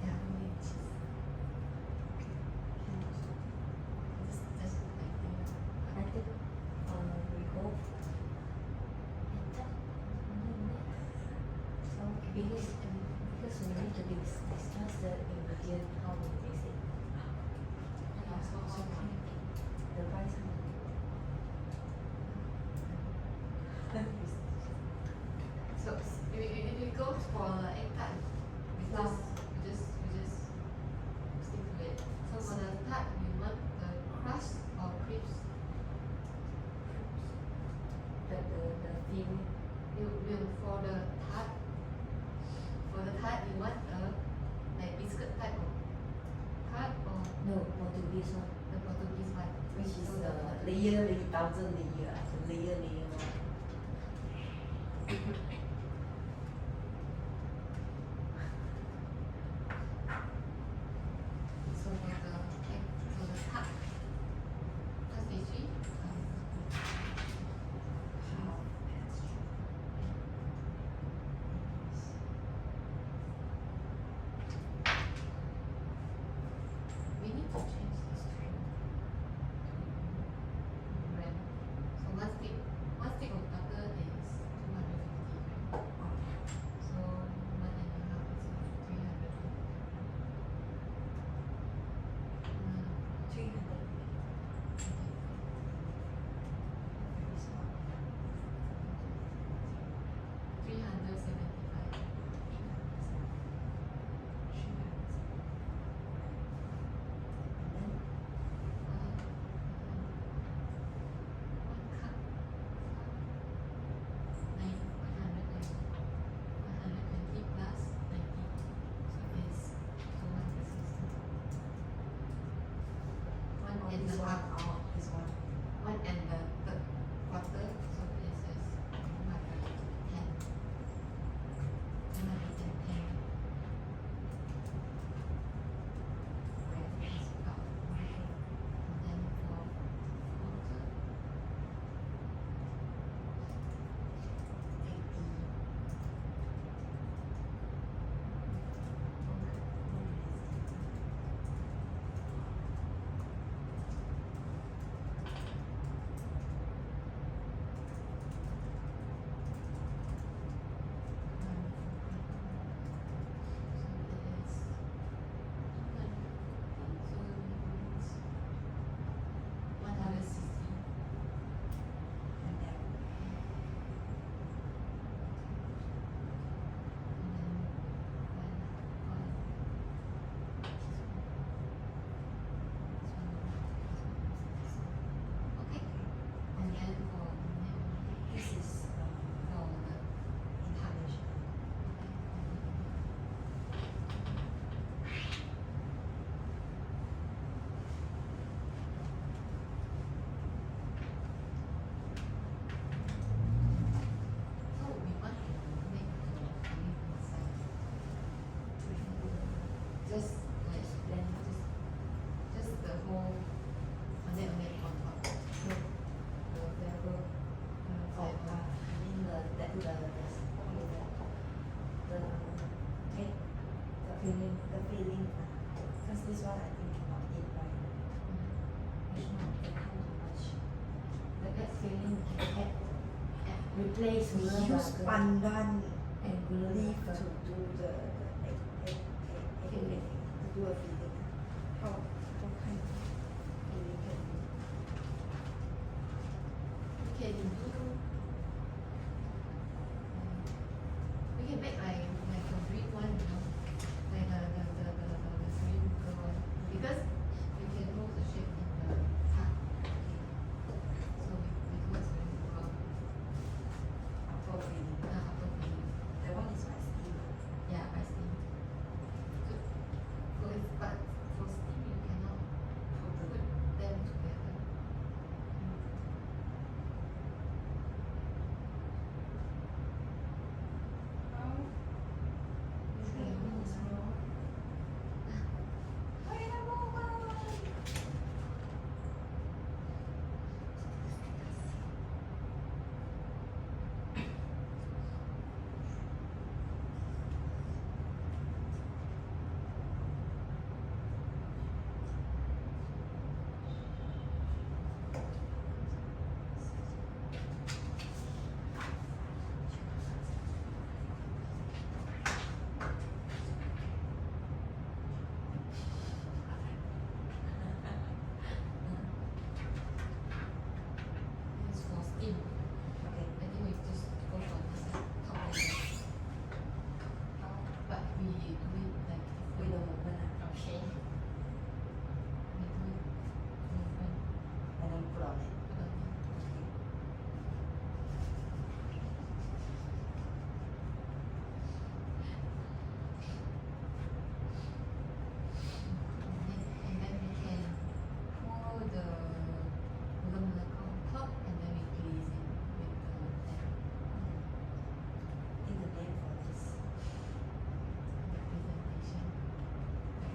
B: yeah only cheese. Just like that.
C: I think we go so because we need to discuss the ingredient how to mix it.
B: Yeah, so
C: The rice
B: So if we go for the egg tart, we just stick to it. So for the tart, we want the crust or crisps.
C: the thing
B: You will for the tart. For the tart, you want a like biscuit type of tart or
C: no Portuguese one.
B: the Portuguese one,
D: Which is
B: So
D: the layer, thousand layer, the layer one.
B: So for the egg, so the tart, plus pastry, we need to change this to brand. So one stick
C: replace
D: We
C: gula
D: use
C: blagar
D: pandan
C: and gula
D: leaf
C: blagar.
D: to do the egg, to do a filling. How kind of filling can you?
B: We can do. We can make like a green one, you know, like the cylindrical one, because we can roll the shape in the heart. So we do a cylindrical.
D: For filling.
B: For filling.
D: That one is my steam.
B: Yeah, I steam. So, but for steam you cannot put them together. It's for steam.
D: Okay.
B: I think we just go for this top layer. But we do it like
D: Wait a moment.
A: Okay.
B: we do it movement.
D: And then put on it.
B: Put on it. And then we can pour the gula melaka on top, and then we glaze it with the lamp.
D: In the name for this.
B: The presentation.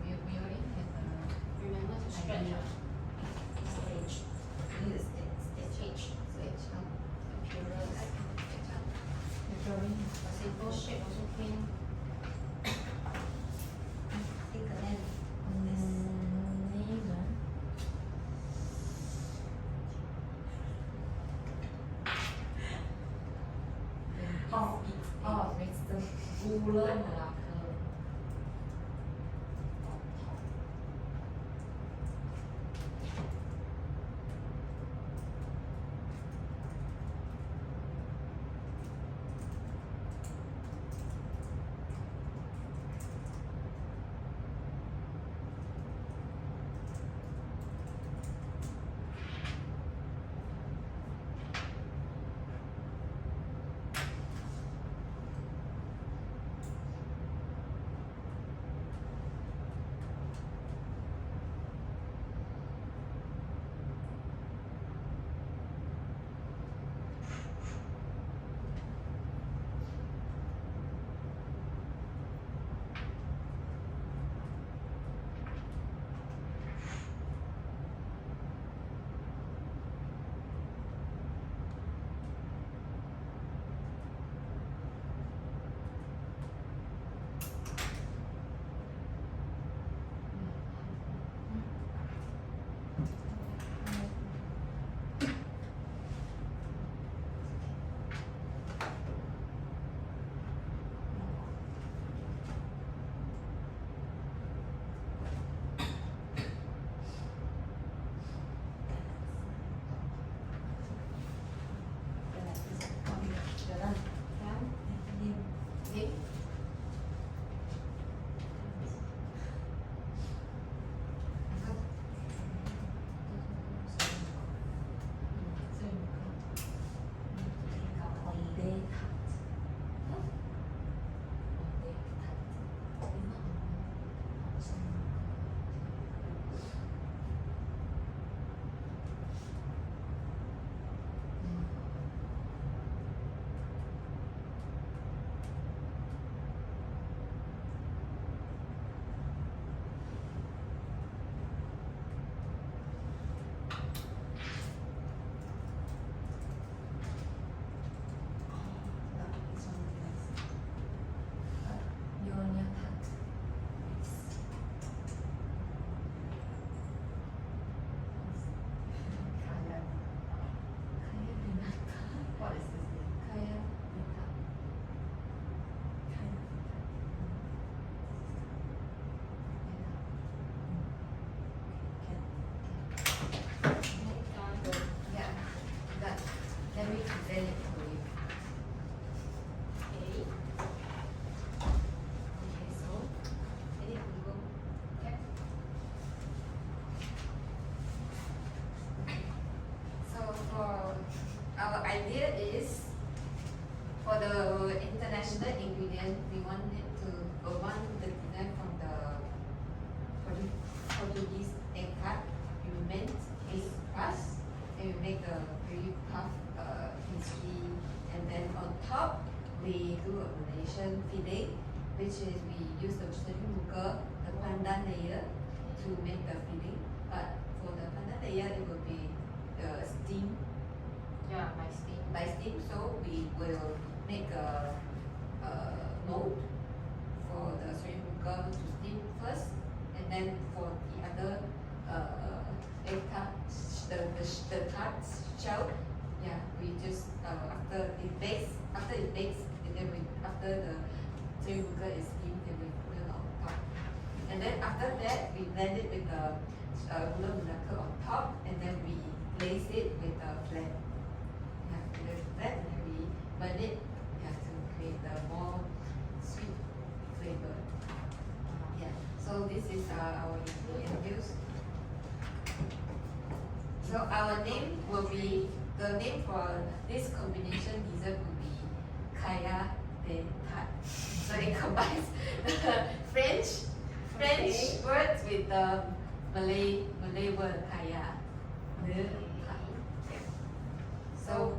B: We already had
A: Remember to stretch
B: idea.
A: out. Stage.
D: Need a stick.
A: Stage.
B: Stretch out.
A: Appearance.
B: Stretch out.
C: The drawing.
A: A simple shape also can.
D: Take a lens on this.
C: Name, ah.
B: Then it's
C: It's the gula melaka.
B: our idea is for the international ingredient, we want the design from the Portuguese egg tart. We melt egg crust and we make a very puff pastry, and then on top we do a Malaysian filling, which is we use the string muka, the pandan layer, to make the filling. But for the pandan layer, it will be steam
A: Yeah, by steam.
B: by steam. So we will make a mold for the string muka to steam first, and then for the other egg tart, the tart shell, yeah, we just after it bakes, and then after the string muka is steamed, then we put it on top. And then after that, we blend it with the gula melaka on top, and then we glaze it with the flat. Yeah, with the flat, and then we blend it, yeah, to create the more sweet flavor. Yeah, so this is our ingredient. So our name will be, the name for this combination dessert will be Kaya de Tart. So it combines the French words with the Malay word Kaya. De Tart. Yeah. So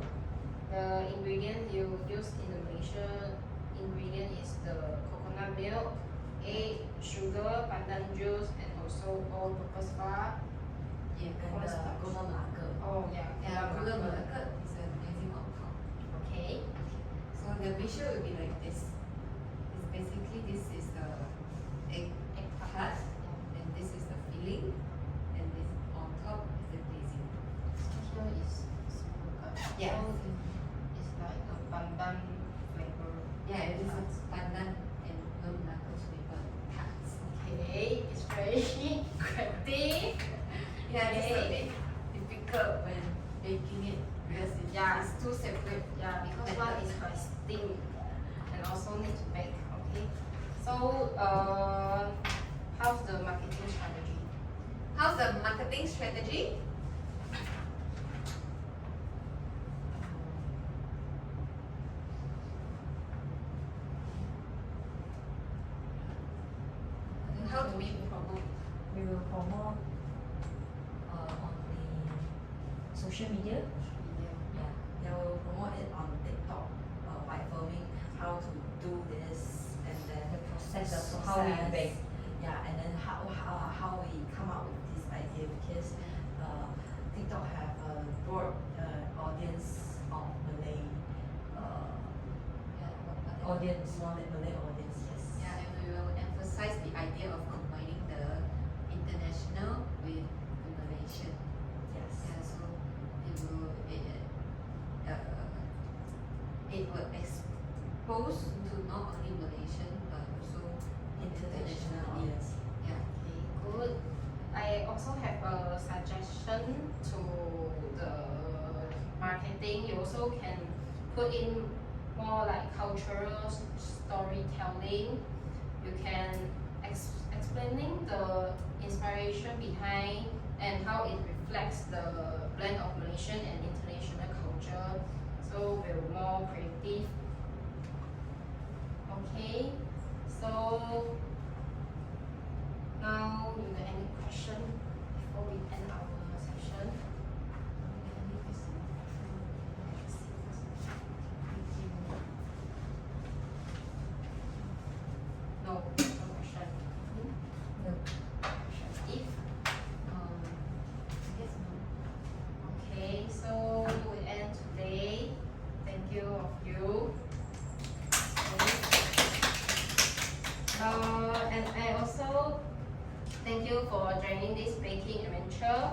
A: The ingredient you use in the Malaysia ingredient is the coconut milk, egg, sugar, pandan juice, and also all-purpose flour.
B: yeah,
D: And the gula melaka.
A: Oh yeah,
B: yeah,
A: gula
B: gula
A: melaka.
B: melaka is amazing on top.
A: Okay.
B: So the visual will be like this. It's basically this is the egg tart, and this is the filling, and this on top is the glazing.
A: Here is smoker.
B: Yeah.
A: So it's like a pandan flavor.
B: Yeah, this is pandan and gula melaka flavor tarts.
A: Okay, it's very crafty.
B: Yeah, it's a
A: Okay.
B: bit difficult when baking it because
A: Yeah.
B: it's two separate.
A: Yeah, because one is by steam and also need to bake. Okay. So how's the marketing strategy?
B: How's the marketing strategy? How do we promote?
C: We will promote on the social media. Yeah.
D: They will promote it on TikTok by filming how to do this and then
C: The process,
D: the
C: how we
D: process.
C: bake.
D: Yeah, and then how we come up with this idea, because TikTok have a broad audience of Malay
C: Audience.
D: Malay audience. Yes.
B: Yeah, and we will emphasize the idea of combining the international with the Malaysian.
D: Yes.
B: Yeah, so it will expose to not only Malaysian but also
D: International
B: internationally.
D: audience.
B: Yeah.
A: Okay, good. I also have a suggestion to the marketing. You also can put in more like cultural storytelling. You can explaining the inspiration behind and how it reflects the blend of Malaysian and international culture. So we're more creative. Okay, so now you got any question before we end our session? No, no question.
C: No.
A: If
B: I guess no.
A: okay, so we end today. Thank you of you. And I also thank you for joining this baking adventure.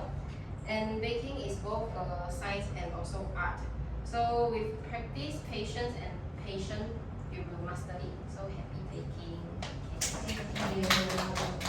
A: And baking is both a science and also art. So with practice, patience, and patience, you will master it. So happy baking. Okay.
C: Thank you.